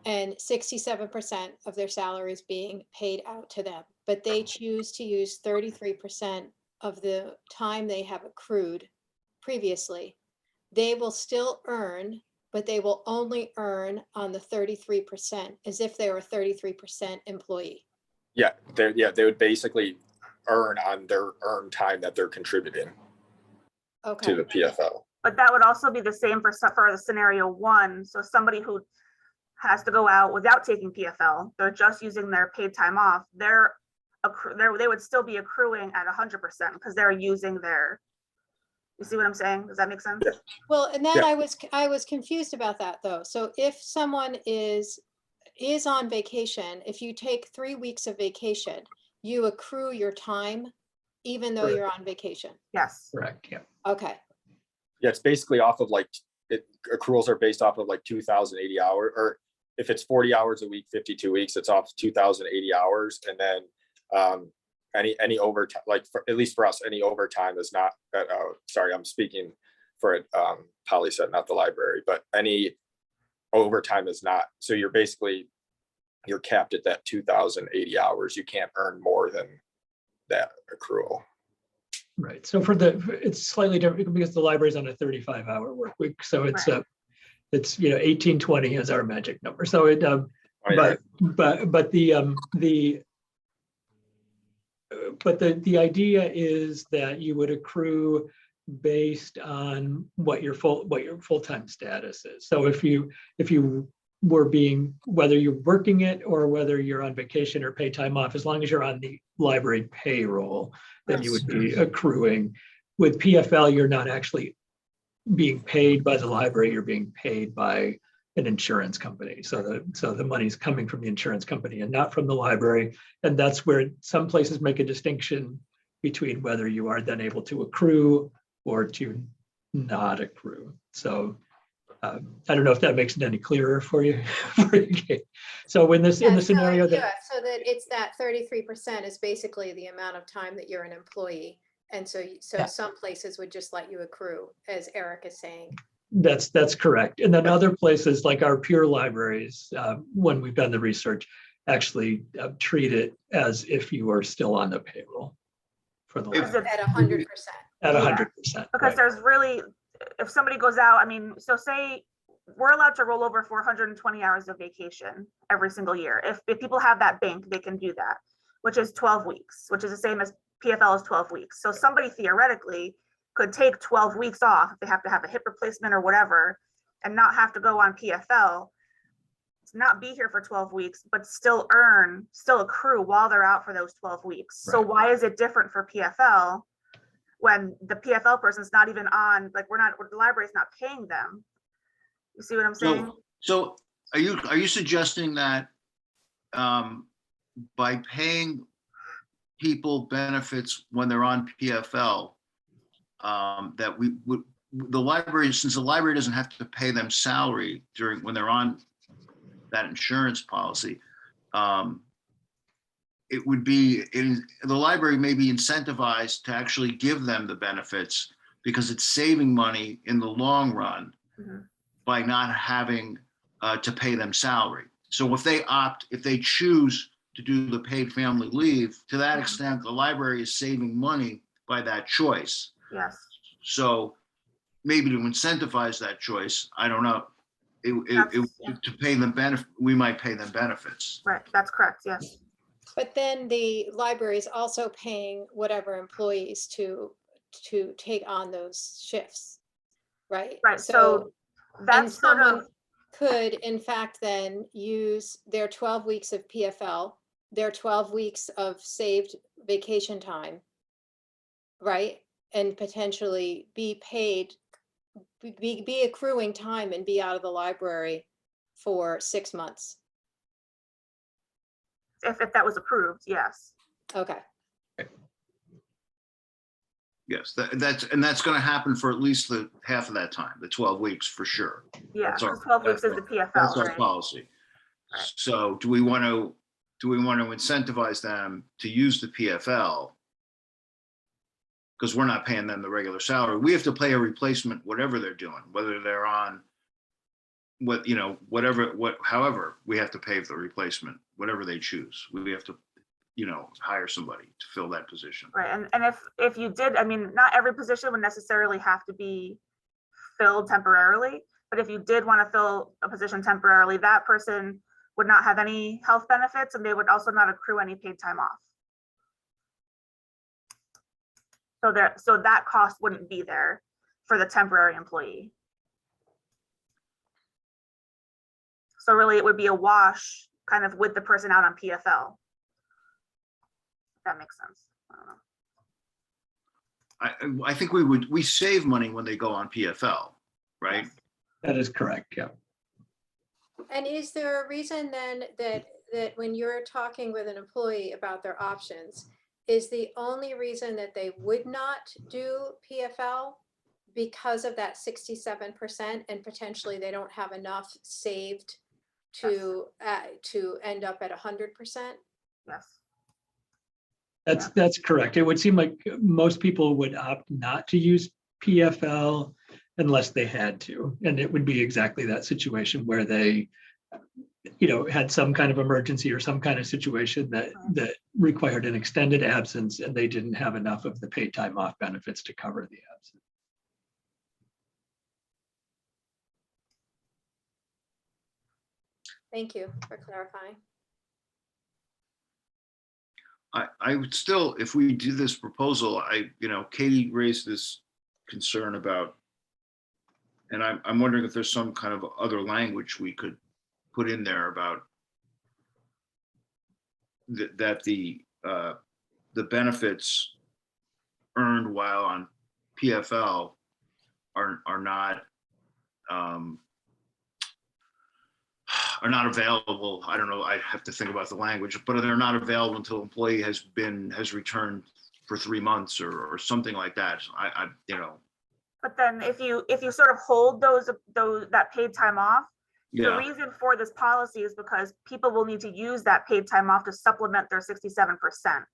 and 67% of their salary is being paid out to them, but they choose to use 33% of the time they have accrued previously, they will still earn, but they will only earn on the 33% as if they were a 33% employee. Yeah, they would basically earn on their earned time that they're contributing to the PFL. But that would also be the same for the scenario one. So somebody who has to go out without taking PFL, they're just using their paid time off, they would still be accruing at 100% because they're using their, you see what I'm saying? Does that make sense? Well, and then I was confused about that though. So if someone is on vacation, if you take 3 weeks of vacation, you accrue your time even though you're on vacation. Yes. Correct. Yeah. Okay. Yeah, it's basically off of accruals are based off of 2,080 hours, or if it's 40 hours a week, 52 weeks, it's off 2,080 hours. And then any overtime, like at least for us, any overtime is not, sorry, I'm speaking for Polly said, not the library, but any overtime is not. So you're capped at that 2,080 hours. You can't earn more than that accrual. Right. So it's slightly different because the library's on a 35-hour work week. So it's 1820 is our magic number. So it but the idea is that you would accrue based on what your full-time status is. So if you were whether you're working it or whether you're on vacation or pay time off, as long as you're on the library payroll, then you would be accruing. With PFL, you're not actually being paid by the library, you're being paid by an insurance company. So the money's coming from the insurance company and not from the library. And that's where some places make a distinction between whether you are then able to accrue or to not accrue. So I don't know if that makes it any clearer for you. So in the scenario so that it's that 33% is basically the amount of time that you're an employee. And so some places would just let you accrue, as Eric is saying. That's correct. And then other places like our peer libraries, when we've done the research, actually treat it as if you are still on the payroll for the library. At 100%. At 100%. Because right. there's really, if somebody goes out, I mean, so say we're allowed to roll over 420 hours of vacation every single year. If people have that bank, they can do that, which is 12 weeks, which is the same as PFL is 12 weeks. So somebody theoretically could take 12 weeks off if they have to have a hip replacement or whatever and not have to go on PFL, not be here for 12 weeks, but still accrue while they're out for those 12 weeks. Right. So why is it different for PFL when the PFL person's not even on, like the library's not paying them? You see what I'm saying? So are you suggesting that by paying people benefits when they're on PFL, that the library, since the library doesn't have to pay them salary when they're on that insurance policy, it would be the library may be incentivized to actually give them the benefits because it's saving money in the long run by not having to pay them salary. So if they choose to do the paid family leave, to that extent, the library is saving money by that choice. Yes. So maybe to incentivize that choice, I don't know. To pay them we might pay them benefits. Right, that's correct, yes. But then the library is also paying whatever employees to take on those shifts, right? Right, so that's someone could in fact then use their 12 weeks of PFL, their 12 weeks of saved vacation time, right? And potentially be paid, be accruing time and be out of the library for 6 months. If that was approved, yes. Okay. Yes, that's going to happen for at least the half of that time, the 12 weeks for sure. Yeah, because 12 weeks is the PFL. That's our right? policy. Right. So do we want to incentivize them to use the PFL? Because we're not paying them the regular salary. We have to pay a replacement, whatever they're doing, whether they're on however, we have to pay for the replacement, whatever they choose. We have to, hire somebody to fill that position. Right, and if you did, I mean, not every position would necessarily have to be filled temporarily, but if you did want to fill a position temporarily, that person would not have any health benefits and they would also not accrue any paid time off. So that cost wouldn't be there for the temporary employee. So really it would be a wash kind of with the person out on PFL. If that makes sense. I don't know. I think we save money when they go on PFL, right? That is correct, yeah. And is there a reason then that when you're talking with an employee about their options, is the only reason that they would not do PFL because of that 67% and potentially they don't have enough saved to end up at 100%? Yes. That's correct. It would seem like most people would opt not to use PFL unless they had to. And it would be exactly that situation where they, had some kind of emergency or some kind of situation that required an extended absence and they didn't have enough of the paid time off benefits to cover the absence. Thank you for clarifying. I would still, if we do this proposal, Katie raised this concern about, and I'm wondering if there's some kind of other language we could put in there about that the benefits earned while on PFL are not available. I don't know. I have to think about the language, but they're not available until employee has returned for 3 months or something like that. But then if you sort of hold that paid time off, the Yeah. reason for this policy is because people will need to use that paid time off to supplement their 67%.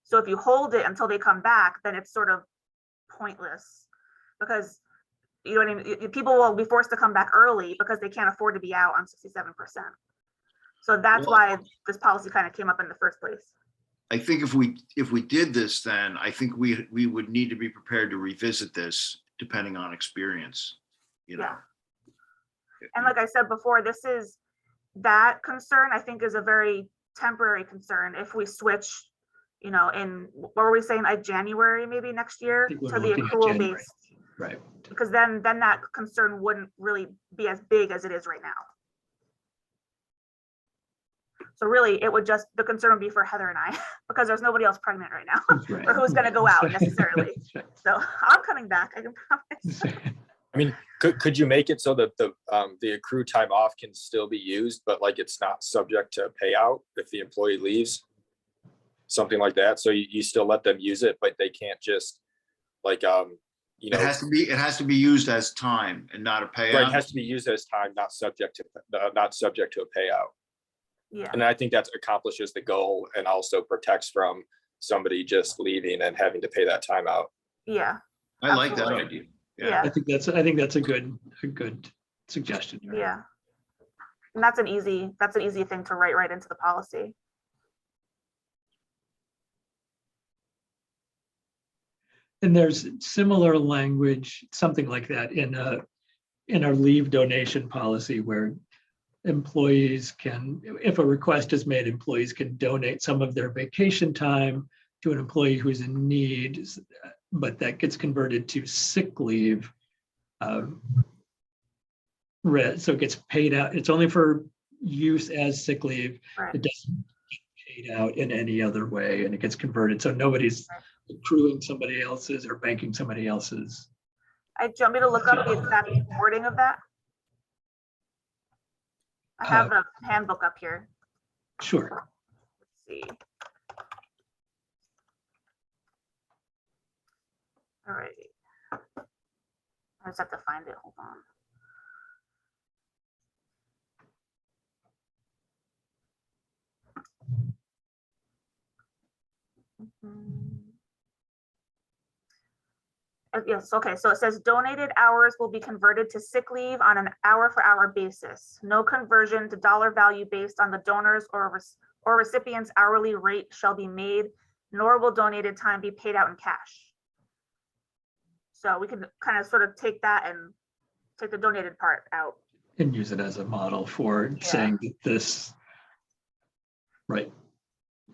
So if you hold it until they come back, then it's sort of pointless because people will be forced to come back early because they can't afford to be out on 67%. So that's why this policy kind of came up in the first place. I think if we did this, then I think we would need to be prepared to revisit this depending on experience, Yeah. And like I said before, that concern I think is a very temporary concern. If we switch, in what were we saying, like January maybe next year to the accrual based, right? Because then that concern wouldn't really be as big as it is right now. So really, the concern would be for Heather and I because there's nobody else pregnant right now or who's going to go out necessarily. So I'm coming back, I can promise. I mean, could you make it so that the accrued time off can still be used, but like it's not subject to payout if the employee leaves? Something like that. So you still let them use it, but they can't just like it has to be used as time and not a payout. Right, it has to be used as time, not subject to a payout. Yeah. And I think that accomplishes the goal and also protects from somebody just leaving and having to pay that time out. Yeah. I like that idea. Yeah. I think that's a good suggestion. Yeah. And that's an easy thing to write right into the policy. And there's similar language, something like that in our leave donation policy where employees can, if a request is made, employees can donate some of their vacation time to an employee who's in need, but that gets converted to sick leave. So it gets paid out. It's only for use as sick leave. Right. It doesn't get paid out in any other way, and it gets converted. So nobody's accruing somebody else's or banking somebody else's. Do you want me to look up the exact wording of that? I have the handbook up here. Sure. Let's see. All right. I just have to find it. Hold on. Yes, okay, so it says donated hours will be converted to sick leave on an hour-for-hour basis. No conversion to dollar value based on the donor's or recipient's hourly rate shall be made, nor will donated time be paid out in cash. So we can kind of sort of take that and take the donated part out. And use it as a model for saying that this, right.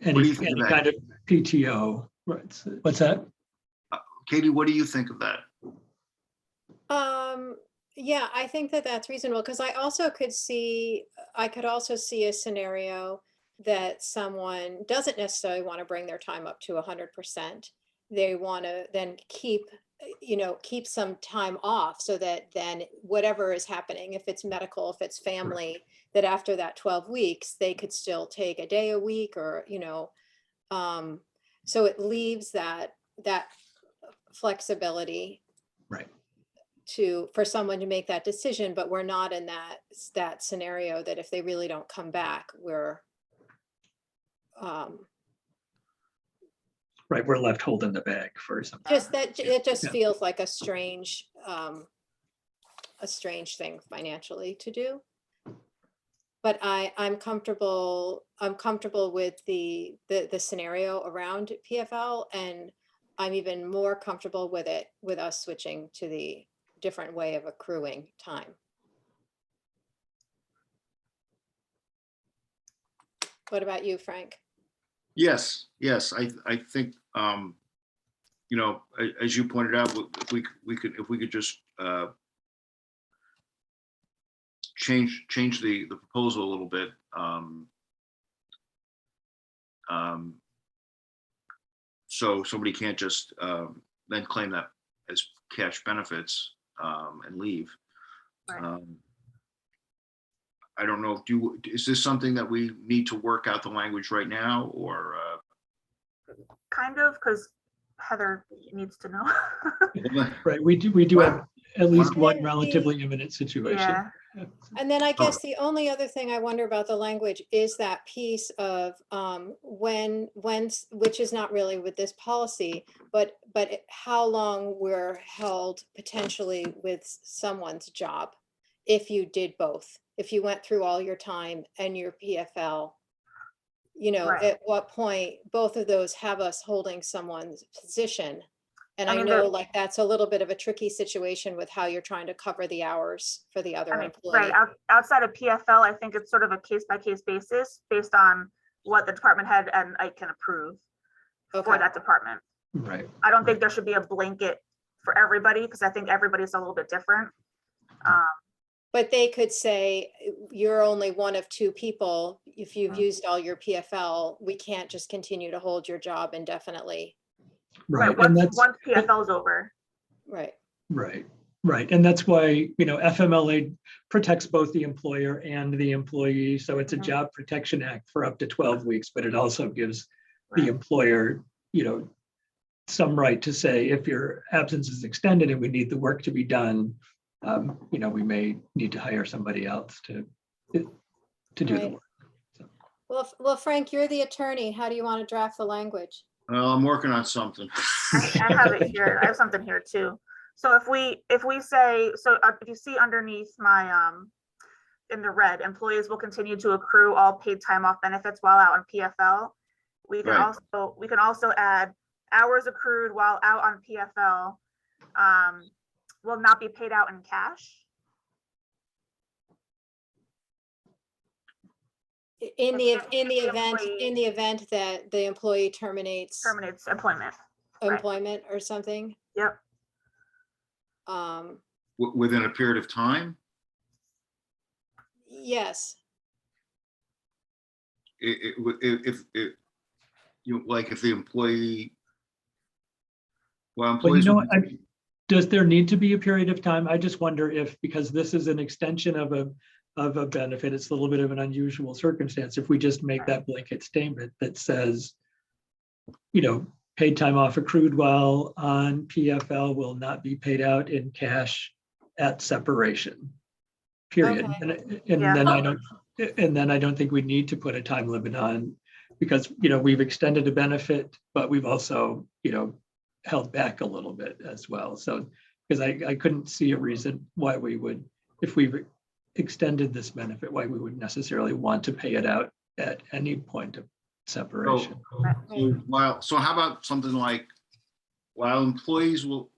Any kind of PTO, right? What's that? Katie, what do you think of that? Yeah, I think that's reasonable because I could also see a scenario that someone doesn't necessarily want to bring their time up to 100%. They want to then keep some time off so that then whatever is happening, if it's medical, if it's family, that after that 12 weeks, they could still take a day a week or, so it leaves that flexibility. Right. for someone to make that decision, but we're not in that scenario that if they really don't come back, we're Right, we're left holding the bag for something. just that, it just Yeah. feels like a strange thing financially to do. But I'm comfortable with the scenario around PFL, and I'm even more comfortable with us switching to the different way of accruing time. What about you, Frank? Yes, I think, you know, as you pointed out, if we could just change the proposal a little bit. So somebody can't just then claim that as cash benefits and leave. Right. I don't know, is this something that we need to work out the language right now, or? Kind of, because Heather needs to know. Right, we do have at least one And relatively imminent situation. Yeah. And then I guess the only other thing I wonder about the language is that piece of when, which is not really with this policy, but how long we're held potentially with someone's job if you did both, if you went through all your time and your PFL, you know, Right. at what point both of those have us holding someone's position. And I mean, know like that's a little bit of a tricky situation with how you're trying to cover the hours for the other employee. Right, outside of PFL, I think it's sort of a case-by-case basis based on what the department head and I can approve for that department. Right. I don't think there should be a blanket for everybody, because I think everybody's a little bit different. But they could say, you're only one of two people. If you've used all your PFL, we can't just continue to hold your job indefinitely. Right, and that's Once PFL is over. Right. Right, and that's why, you know, FMLA protects both the employer and the employee, so it's a Job Protection Act for up to 12 weeks, but it also gives the employer, you know, some right to say, if your absence is extended and we need the work to be done, you know, we may need to hire somebody else to do the work. Well, Frank, you're the attorney. How do you want to draft the language? Well, I'm working on something. I have it here. I have something here too. So if we say, so if you see underneath my, in the red, employees will continue to accrue all paid time off benefits while out on PFL. We can also add hours accrued while out on PFL will not be paid out in cash. In the event that the employee terminates employment or something. Yep. Within a period of time? Yes. If the employee, Well, you know what, does there need to be a period of time? I just wonder if, because this is an extension of a benefit, it's a little bit of an unusual circumstance, if we just make that blanket statement that says, you know, paid time off accrued while on PFL will not be paid out in cash at separation, period. Okay. And then I don't think we need to put a time limit on, because, you know, we've extended a benefit, but we've also, you know, held back a little bit as well. So, because I couldn't see a reason why we would, if we've extended this benefit, why we would necessarily want to pay it out at any point of separation. So how about something like, while employees will,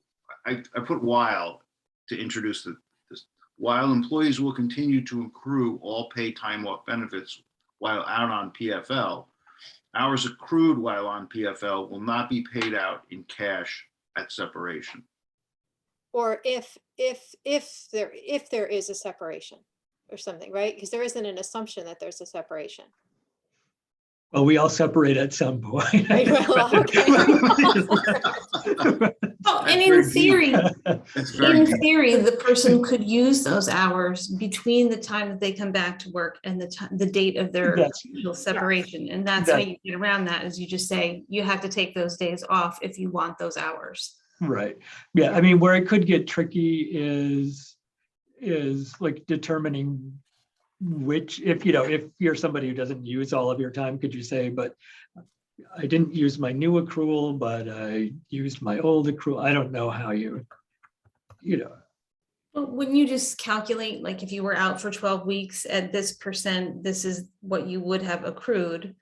I put while to introduce this, while employees will continue to accrue all paid time off benefits while out on PFL, hours accrued while on PFL will not be paid out in cash at separation. Or if there is a separation or something, right? Because there isn't an assumption that there's a separation. Well, we all separate at some point. Oh, and in theory, the person could use those hours between the time that they come back to work and the date of their official separation. And that's how you get around that, is you just say, you have to take those days off if you want those hours. Right. Yeah. I mean, where it could get tricky is like determining which, if you're somebody who doesn't use all of your time, could you say, but I didn't use my new accrual, but I used my old accrual. I don't know how Well, wouldn't you just calculate, like if you were out for 12 weeks at this percent, this is what you would have accrued,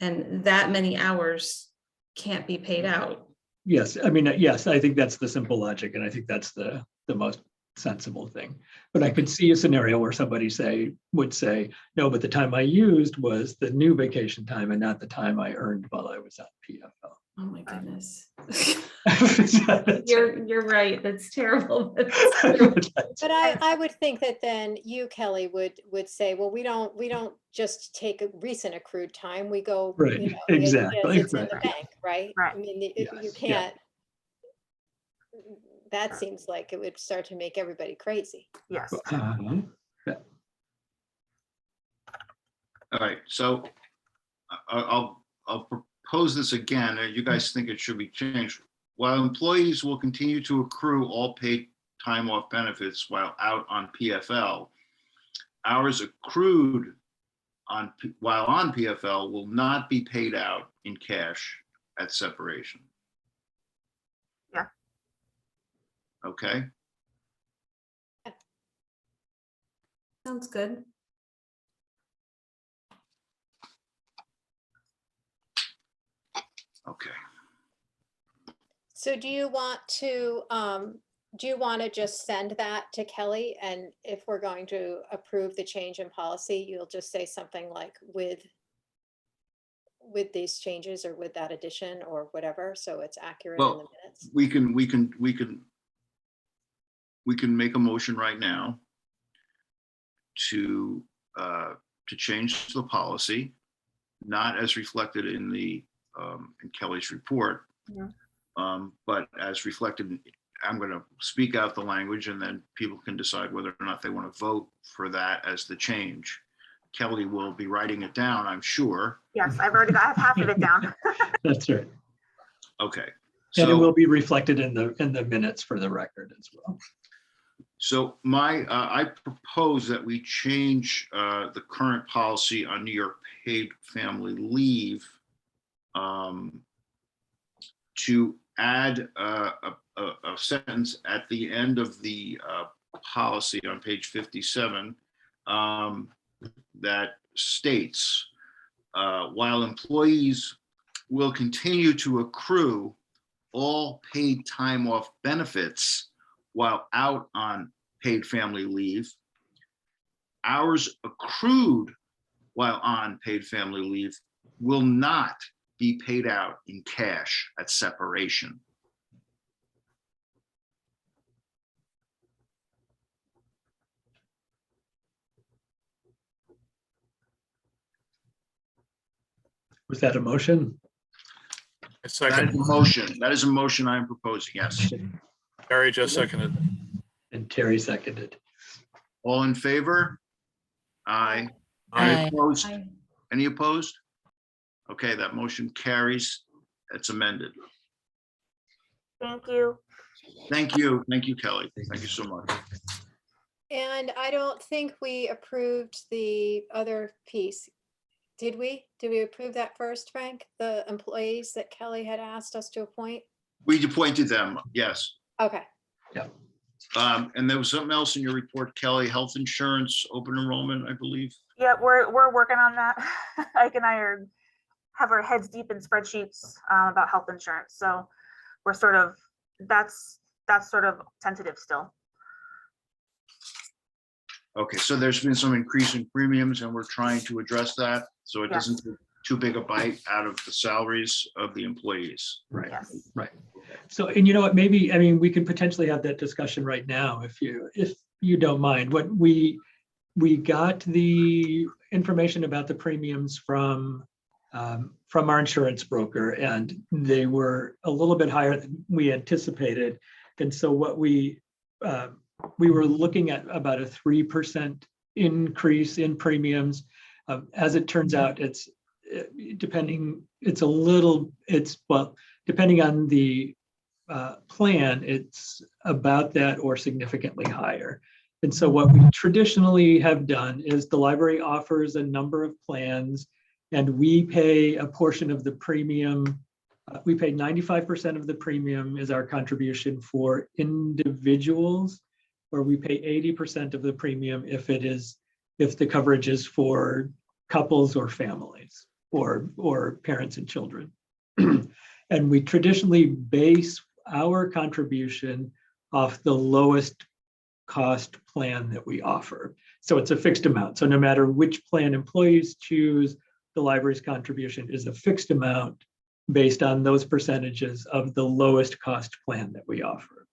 and that many hours can't be paid out? Yes, I mean, yes, I think that's the simple logic, and I think that's the most sensible thing. But I could see a scenario where somebody would say, no, but the time I used was the new vacation time and not the time I earned while I was on PFL. Oh my goodness. You're right. That's terrible. But I would think that then you, Kelly, would say, well, we don't just take a recent accrued time. We go, right, exactly. It's in the bank, right? I mean, if you can't. That seems like it would start to make everybody crazy. Yes. All right, so I'll propose this again. You guys think it should be changed. While employees will continue to accrue all paid time off benefits while out on PFL, hours accrued while on PFL will not be paid out in cash at separation. Yeah. Okay. Sounds good. Okay. So do you want to just send that to Kelly? And if we're going to approve the change in policy, you'll just say something like with these changes or with that addition or whatever, so it's accurate in the Well, minutes. we can make a motion right now to change the policy, not as reflected in in Kelly's report, but as reflected. I'm going to speak out the language, and then people can decide whether or not they want to vote for that as the change. Kelly will be writing it down, I'm sure. Yes, I have half of it down. That's right. Okay. And it So, will be reflected in the minutes for the record as well. so I propose that we change the current policy on New York paid family leave to add a sentence at the end of the policy on page 57 that states, while employees will continue to accrue all paid time off benefits while out on paid family leave, hours accrued while on paid family leave will not be paid out in cash at separation. Was that a motion? A second. That is a motion. That is a motion I am proposing, yes. Barry just seconded. And Terry seconded. All in favor? Aye. Aye. Any opposed? Aye. Any opposed? Okay, that motion carries. It's amended. Thank you. Thank you. Thank you, Kelly. Thank you so much. And I don't think we approved the other piece. Did we? Did we approve that first, Frank? The employees that Kelly had asked us to appoint? We appointed them, yes. Okay. Yeah. And there was something else in your report, Kelly, health insurance, open enrollment, I believe. Yeah, we're working on that. Ike and I have our heads deep in spreadsheets about health insurance. So we're sort of, that's sort of tentative still. Okay, so there's been some increase in premiums and we're trying to address that. So it Yes. doesn't take too big a bite out of the salaries of the employees. Right. Yes. Right. So, and you know what, maybe, I mean, we could potentially have that discussion right now if you don't mind. What we got the information about the premiums from our insurance broker, and they were a little bit higher than we anticipated. And so what we were looking at about a 3% increase in premiums. As it turns out, depending on the plan, it's about that or significantly higher. And so what we traditionally have done is the library offers a number of plans, and we pay a portion of the premium. We pay 95% of the premium is our contribution for individuals, or we pay 80% of the premium if the coverage is for couples or families or parents and children. And we traditionally base our contribution off the lowest cost plan that we offer. So it's a fixed amount. So no matter which plan employees choose, the library's contribution is a fixed amount based on those percentages of the lowest cost plan that we offer.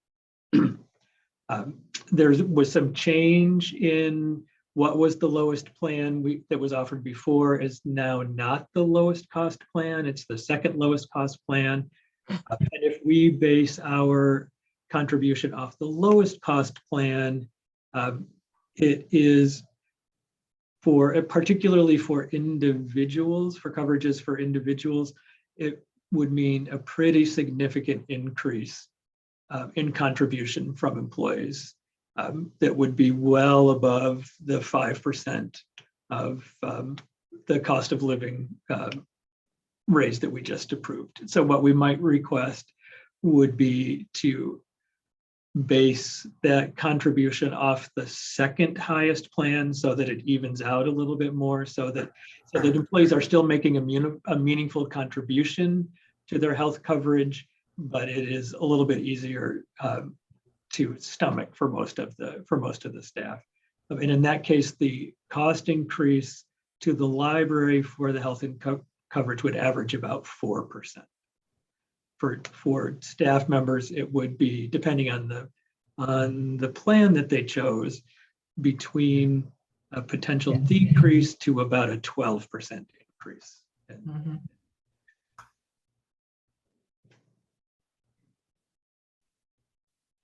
There was some change in what was the lowest plan that was offered before is now not the lowest cost plan. It's the second lowest cost plan. And if we base our contribution off the lowest cost plan, it is particularly for individuals, for coverages for individuals, it would mean a pretty significant increase in contribution from employees that would be well above the 5% of the cost of living raise that we just approved. So what we might request would be to base that contribution off the second highest plan so that it evens out a little bit more, so that employees are still making a meaningful contribution to their health coverage, but it is a little bit easier to stomach for most of the staff. And in that case, the cost increase to the library for the health and coverage would average about 4%. For staff members, it would be, depending on the plan that they chose, between a potential decrease to about a 12% increase. Mm-hmm.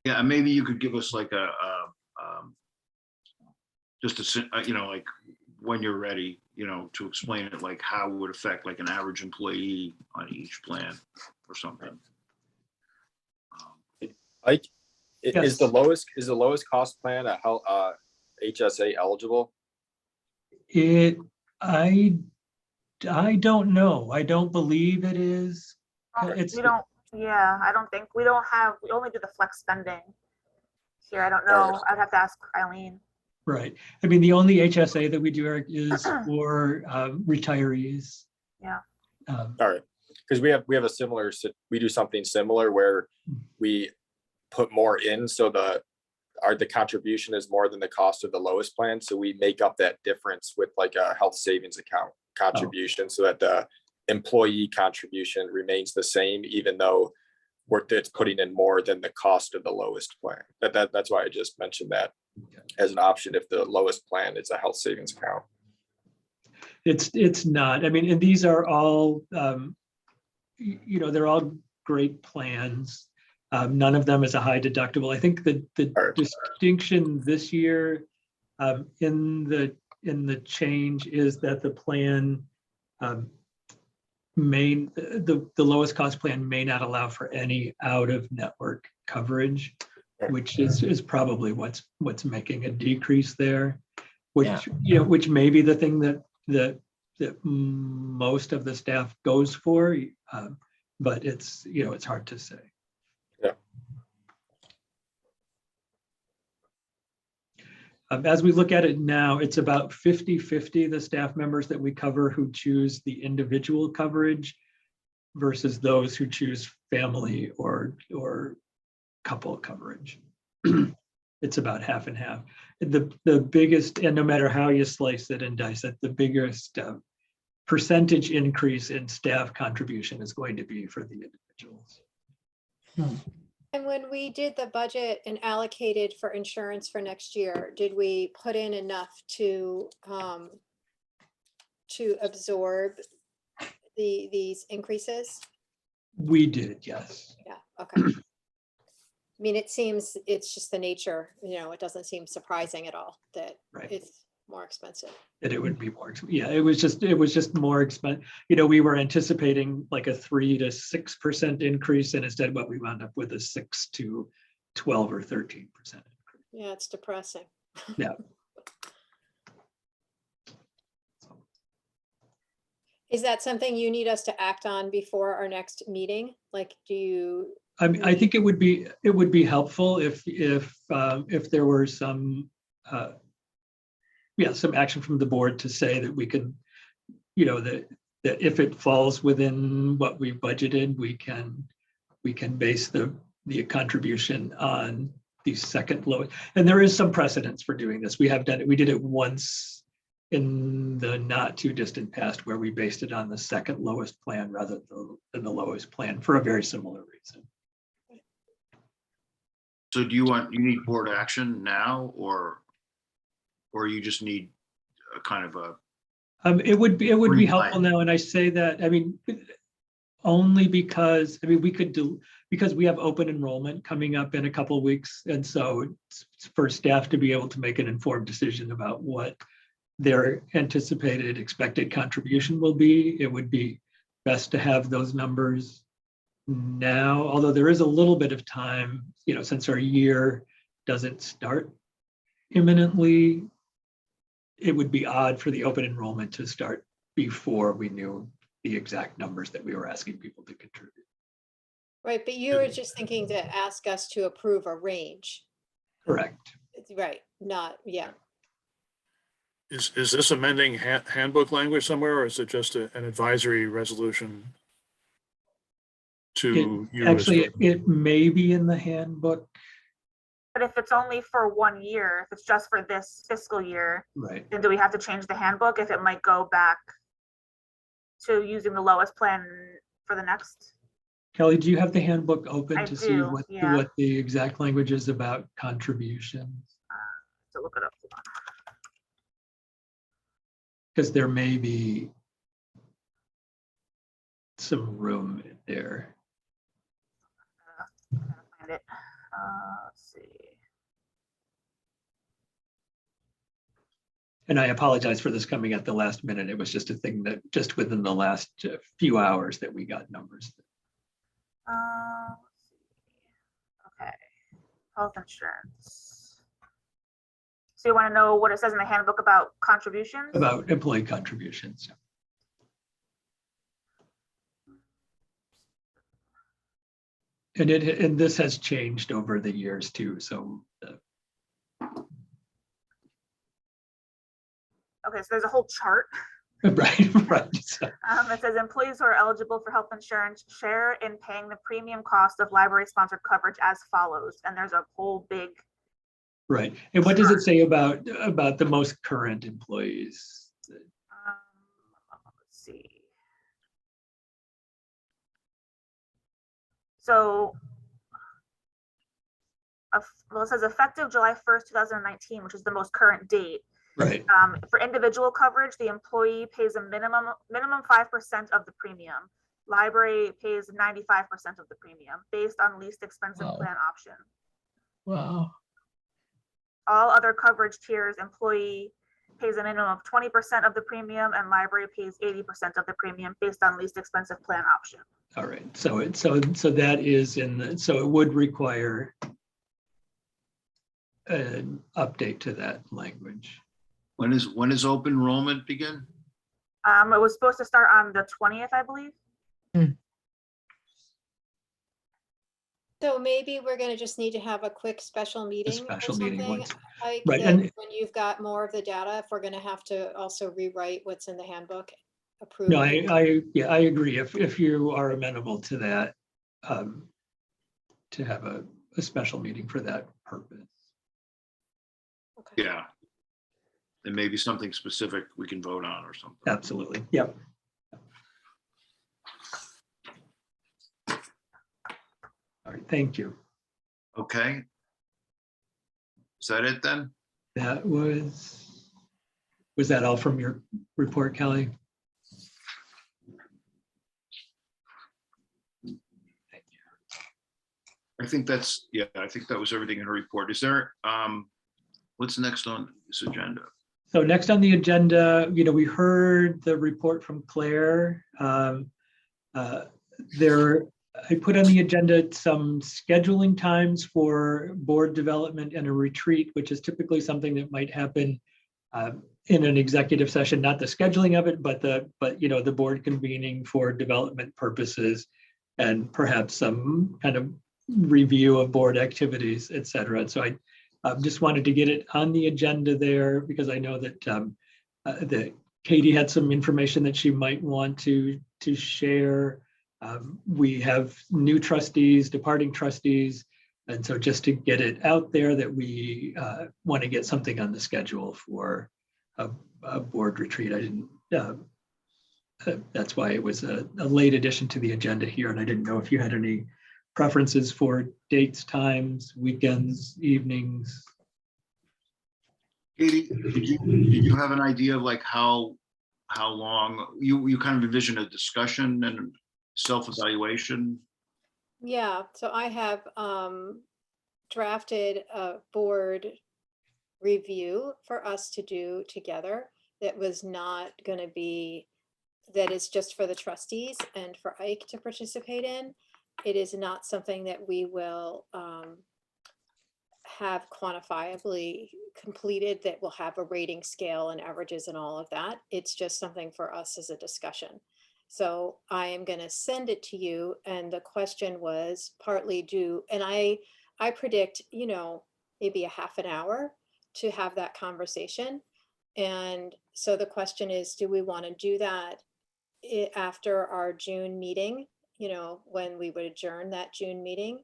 Yeah, maybe you could give us like like when you're ready, to explain it, like how it would affect like an average employee on each plan or something. Like, Yes. is the lowest cost plan a HSA eligible? I don't know. I don't believe it is. We don't, yeah, I don't think, we only do the flex spending here. I don't know. I'd have to ask Eileen. Right. I mean, the only HSA that we do, Eric, is for retirees. Yeah. All right, because we have a similar, we do something similar where we put more in, so the contribution is more than the cost of the lowest plan, so we make up that difference with like a health savings account contribution, so that the employee contribution remains the same, even though it's putting in more than the cost of the lowest plan. That's why I just mentioned that as an option if the lowest plan is a health savings account. It's not. I mean, and these are all, they're all great plans. None of them is a high deductible. I think the distinction this year in the change is that the plan the lowest cost plan may not allow for any out of network coverage, which is probably what's making a decrease there, which may be the thing that most of the staff goes for, but it's hard to say. As we look at it now, it's about 50-50, the staff members that we cover who choose the individual coverage versus those who choose family or couple coverage. It's about half and half. The biggest, and no matter how you slice it and dice it, the biggest percentage increase in staff contribution is going to be for the individuals. And when we did the budget and allocated for insurance for next year, did we put in enough to absorb these increases? We did, yes. Yeah, okay. I mean, it seems it's just the nature, it doesn't seem surprising at all that it's more expensive. That it would be more, yeah, it was just more expensive. You know, we were anticipating like a 3 to 6% increase, and instead what we wound up with a 6 to 12 or 13%. Yeah, it's depressing. Yeah. Is that something you need us to act on before our next meeting? Like, do you? I mean, I think it would be helpful if there were some some action from the board to say that we could, you know, that if it falls within what we budgeted, we can base the contribution on the second lowest. And there is some precedence for doing this. We have done it. We did it once in the not too distant past where we based it on the second lowest plan rather than the lowest plan for a very similar reason. So do you need board action now, or you just need a kind of a? It would be green helpful light? now, and I say that, I mean, only because, I mean, we could do, because we have open enrollment coming up in a couple of weeks, and so it's for staff to be able to make an informed decision about what their anticipated expected contribution will be. It would be best to have those numbers now, although there is a little bit of time, you know, since our year doesn't start imminently. It would be odd for the open enrollment to start before we knew the exact numbers that we were asking people to contribute. Right, but you were just thinking to ask us to approve a range. Correct. Right, not, yeah. Is this amending handbook language somewhere, or is it just an advisory resolution to you? Actually, it may be in the handbook. But if it's only for 1 year, if it's just for this fiscal year, Right. then do we have to change the handbook if it might go back to using the lowest plan for the next? Kelly, do you have the handbook open I to see do, what yeah. the exact language is about contributions? To look it up. Because there may be some room there. Find it. Let's see. And I apologize for this coming at the last minute. It was just a thing that just within the last few hours that we got numbers. Let's see. Okay. Health insurance. So you want to know what it says in the handbook about contributions? About employee contributions. And this has changed over the years too. So Okay, so there's a whole chart. right. So, It says employees who are eligible for health insurance share in paying the premium cost of library sponsored coverage as follows. And there's a whole big. right. And what does it say about the most current employees? Let's see. So well, it says effective July 1st, 2019, which is the most current date. Right. For individual coverage, the employee pays a minimum 5% of the premium. Library pays 95% of the premium based on least expensive plan option. Wow. All other coverage tiers, employee pays a minimum of 20% of the premium, and library pays 80% of the premium based on least expensive plan option. All right. So that is so it would require an update to that language. When is open enrollment begin? It was supposed to start on the 20th, I believe. So maybe we're gonna just need to have a quick special meeting or special meeting something, once. like Right, that, and when you've got more of the data, if we're gonna have to also rewrite what's in the handbook. Approve. no, I agree. If you are amenable to that, to have a special meeting for that purpose. Okay. Yeah. There may be something specific we can vote on or something. Absolutely. Yep. All right. Thank you. Okay. Is that it then? That was that all from your report, Kelly? I think I think that was everything in her report. Is there, what's next on this agenda? So next on the agenda, we heard the report from Claire. I put on the agenda some scheduling times for board development and a retreat, which is typically something that might happen in an executive session, not the scheduling of it, but the board convening for development purposes and perhaps some kind of review of board activities, et cetera. And so I just wanted to get it on the agenda there because I know that Katie had some information that she might want to share. We have new trustees, departing trustees. And so just to get it out there that we want to get something on the schedule for a board retreat. I didn't, that's why it was a late addition to the agenda here. And I didn't know if you had any preferences for dates, times, weekends, evenings. Katie, did you have an idea of like how long you kind of envision a discussion and self-evaluation? Yeah, so I have drafted a board review for us to do together that was not going to be, that is just for the trustees and for Ike to participate in. It is not something that we will have quantifiably completed, that will have a rating scale and averages and all of that. It's just something for us as a discussion. So I am going to send it to you. And the question was partly and I predict, maybe a half an hour to have that conversation. And so the question is, do we want to do that after our June meeting, when we would adjourn that June meeting?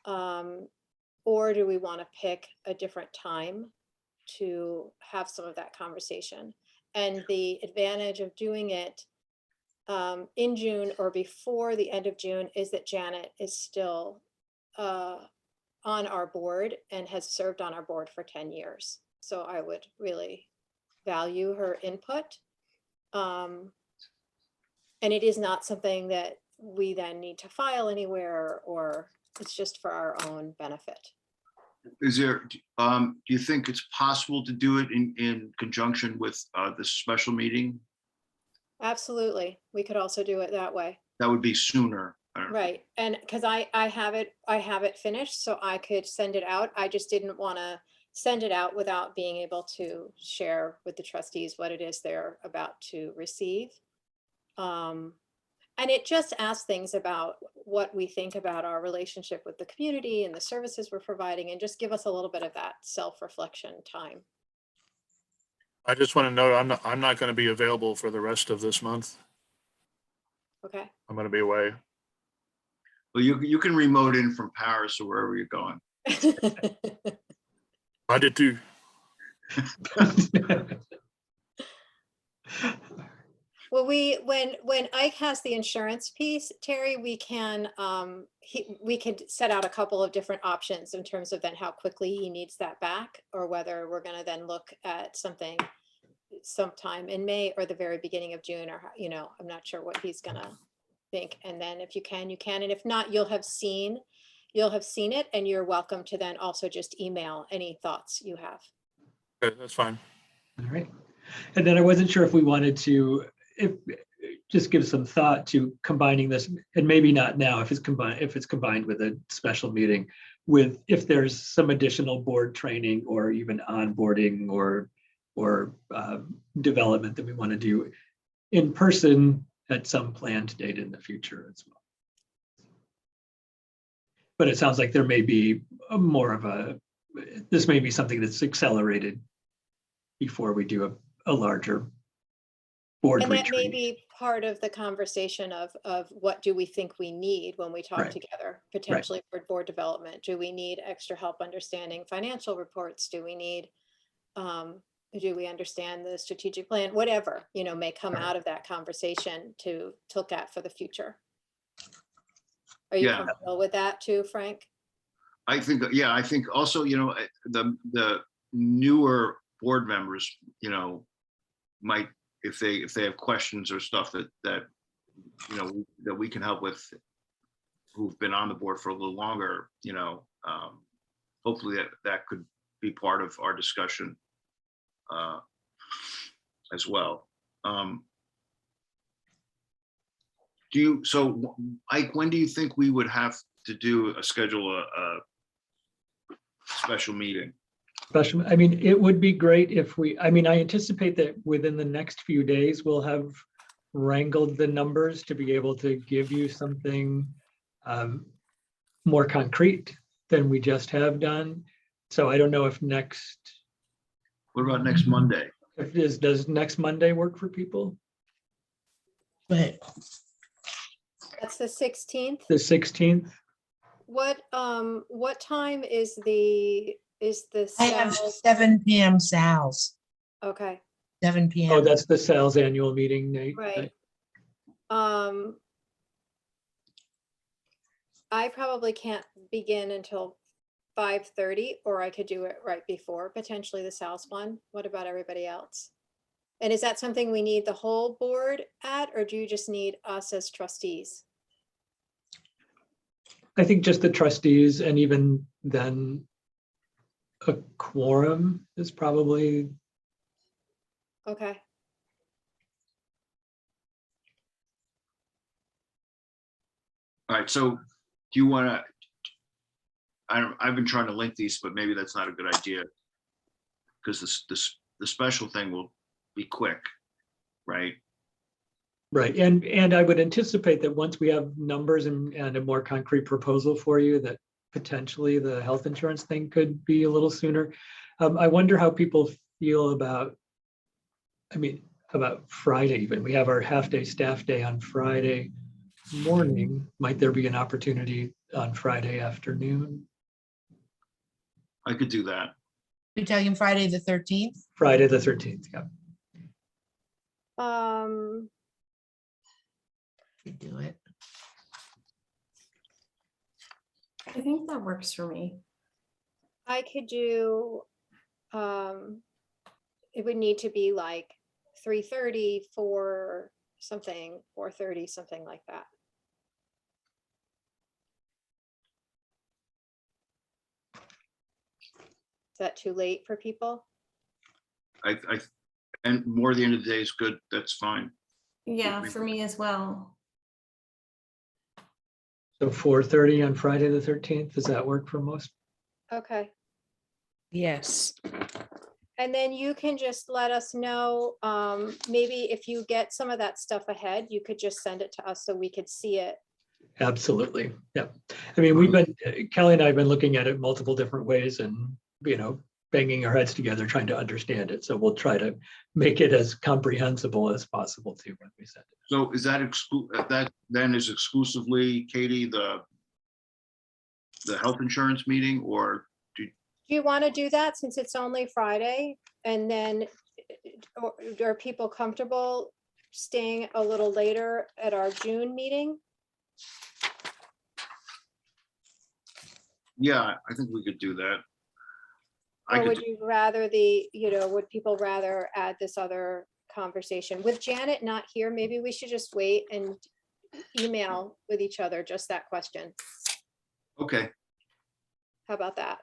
Or do we want to pick a different time to have some of that conversation? And the advantage of doing it in June or before the end of June is that Janet is still on our board and has served on our board for 10 years. So I would really value her input. And it is not something that we then need to file anywhere, or it's just for our own benefit. Is there, do you think it's possible to do it in conjunction with this special meeting? Absolutely. We could also do it that way. That would be sooner. Right. And because I have it finished, so I could send it out. I just didn't want to send it out without being able to share with the trustees what it is they're about to receive. And it just asks things about what we think about our relationship with the community and the services we're providing, and just give us a little bit of that self-reflection time. I just want to note, I'm not going to be available for the rest of this month. Okay. I'm going to be away. Well, you can remote in from Paris or wherever you're going. I did too. Well, when Ike has the insurance piece, Terry, we can set out a couple of different options in terms of then how quickly he needs that back, or whether we're going to then look at something sometime in May or the very beginning of June, or I'm not sure what he's going to think. And then if you can, and if not, you'll have seen it, and you're welcome to then also just email any thoughts you have. Okay, that's fine. All right. And then I wasn't sure if we wanted to just give some thought to combining this, and maybe not now if it's combined with a special meeting, with if there's some additional board training or even onboarding or development that we want to do in person at some planned date in the future as well. But it sounds like there may be this may be something that's accelerated before we do a larger board And retreat. that may be part of the conversation of what do we think we need when we talk together, potentially for board development. Do we need extra help understanding financial reports? Do we need, do we understand the strategic plan? Whatever, may come out of that conversation to look at for the future. Are you comfortable with that too, Frank? I think also, the newer board members, might, if they have questions or stuff that we can help with, who've been on the board for a little longer, hopefully that could be part of our discussion. as well. Ike, when do you think we would have to schedule a special meeting? Special, I mean, it would be great if I anticipate that within the next few days, we'll have wrangled the numbers to be able to give you something more concrete than we just have done. So I don't know if What about next Monday? Does next Monday work for people? But That's the 16th. The 16th? What time is the I have sales? 7 p.m. sales, Okay, 7 p.m. Oh, that's the sales annual meeting, Nate. right. I probably can't begin until 5:30, or I could do it right before, potentially the sales one. What about everybody else? And is that something we need the whole board at, or do you just need us as trustees? I think just the trustees, and even then a quorum is probably, Okay, All right, so do you want to, I've been trying to link these, but maybe that's not a good idea. Because the special thing will be quick, right? right. And I would anticipate that once we have numbers and a more concrete proposal for you, that potentially the health insurance thing could be a little sooner. I wonder how people feel about Friday even. We have our half-day staff day on Friday morning. Might there be an opportunity on Friday afternoon? I could do that. You're talking Friday the 13th? Friday the 13th, yeah. Could do it. I think that works for me. I could do, it would need to be like 3:30 for something, 4:30, something like that. Is that too late for people? And more the end of the day is good. That's fine. Yeah, for me as well. So 4:30 on Friday the 13th, does that work for most? Okay. Yes. And then you can just let us know, maybe if you get some of that stuff ahead, you could just send it to us so we could see it. Absolutely, yeah. I mean, Kelly and I have been looking at it multiple different ways and, banging our heads together, trying to understand it. So we'll try to make it as comprehensible as possible too when we send it. So is that that then is exclusively, Katie, the health insurance meeting, or Do you want to do that since it's only Friday? And then are people comfortable staying a little later at our June meeting? yeah, I think we could do that. Or would you rather would people rather add this other conversation? With Janet not here, maybe we should just wait and email with each other, just that question. Okay, How about that?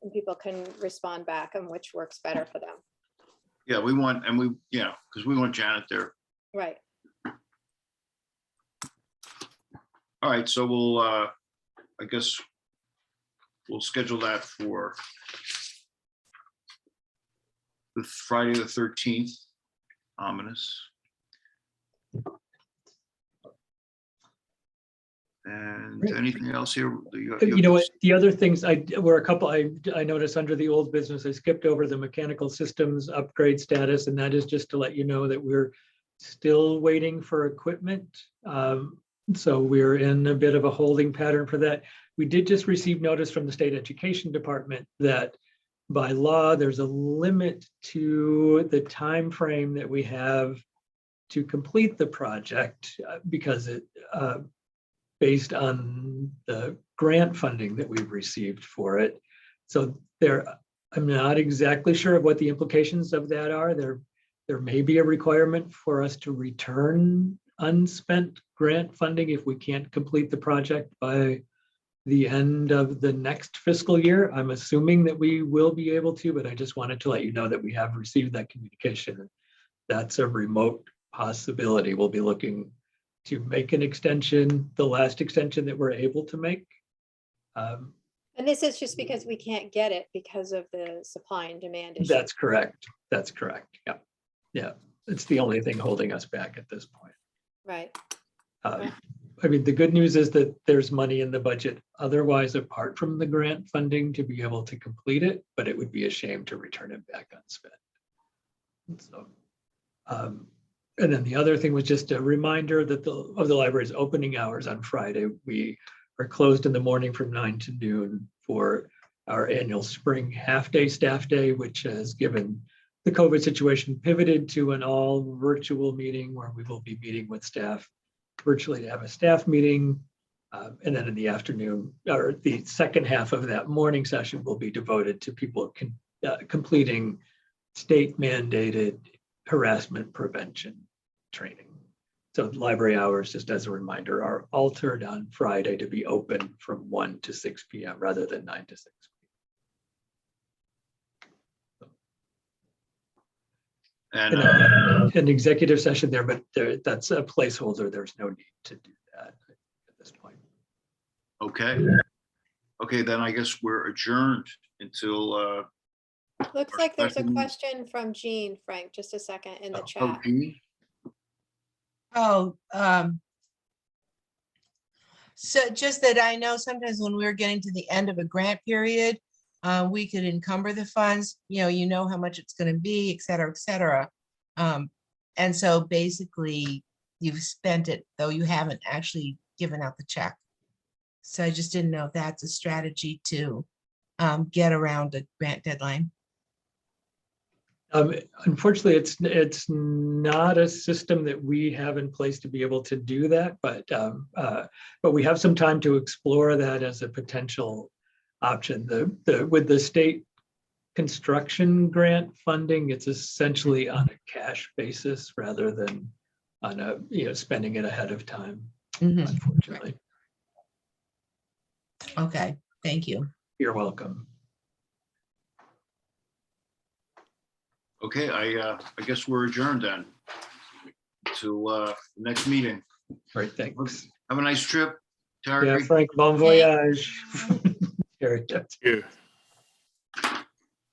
And people can respond back on which works better for them. yeah, because we want Janet there. Right. All right, so we'll, I guess we'll schedule that for the Friday the 13th, ominous. And Great. anything else here? You know what, the other things I noticed under the old business, I skipped over the mechanical systems upgrade status, and that is just to let you know that we're still waiting for equipment. So we're in a bit of a holding pattern for that. We did just receive notice from the State Education Department that by law, there's a limit to the time frame that we have to complete the project because it based on the grant funding that we've received for it. So I'm not exactly sure of what the implications of that are. There may be a requirement for us to return unspent grant funding if we can't complete the project by the end of the next fiscal year. I'm assuming that we will be able to, but I just wanted to let you know that we have received that communication. That's a remote possibility. We'll be looking to make an extension, the last extension that we're able to make. And this is just because we can't get it because of the supply and demand issue. That's correct. That's correct. Yeah. Yeah. It's the only thing holding us back at this point. Right. I mean, the good news is that there's money in the budget otherwise, apart from the grant funding, to be able to complete it, but it would be a shame to return it back unspent. So, and then the other thing was just a reminder that of the library's opening hours on Friday. We are closed in the morning from 9 to noon for our annual spring half-day staff day, which has, given the COVID situation, pivoted to an all virtual meeting where we will be meeting with staff virtually to have a staff meeting. And then in the afternoon, or the second half of that morning session, will be devoted to people completing state mandated harassment prevention training. So library hours, just as a reminder, are altered on Friday to be open from 1 to 6 p.m. rather than 9 to 6. And an executive session there, but that's a placeholder. There's no need to do that at this point. okay. Okay, then I guess we're adjourned until Looks like there's a question from Jean, Frank, just a second in the chat. Jean? Oh, so just that I know sometimes when we're getting to the end of a grant period, we could encumber the funds, you know how much it's going to be, et cetera, et cetera. And so basically you've spent it, though you haven't actually given out the check. So I just didn't know if that's a strategy to get around a grant deadline. Unfortunately, it's not a system that we have in place to be able to do that, but we have some time to explore that as a potential option. With the state construction grant funding, it's essentially on a cash basis rather than on a spending it ahead of time. Unfortunately. Okay, thank you. You're welcome. Okay, I guess we're adjourned then to next meeting. Great, thanks. Have a nice trip, Terry. Yeah, Frank, bon voyage. Terry, Yeah.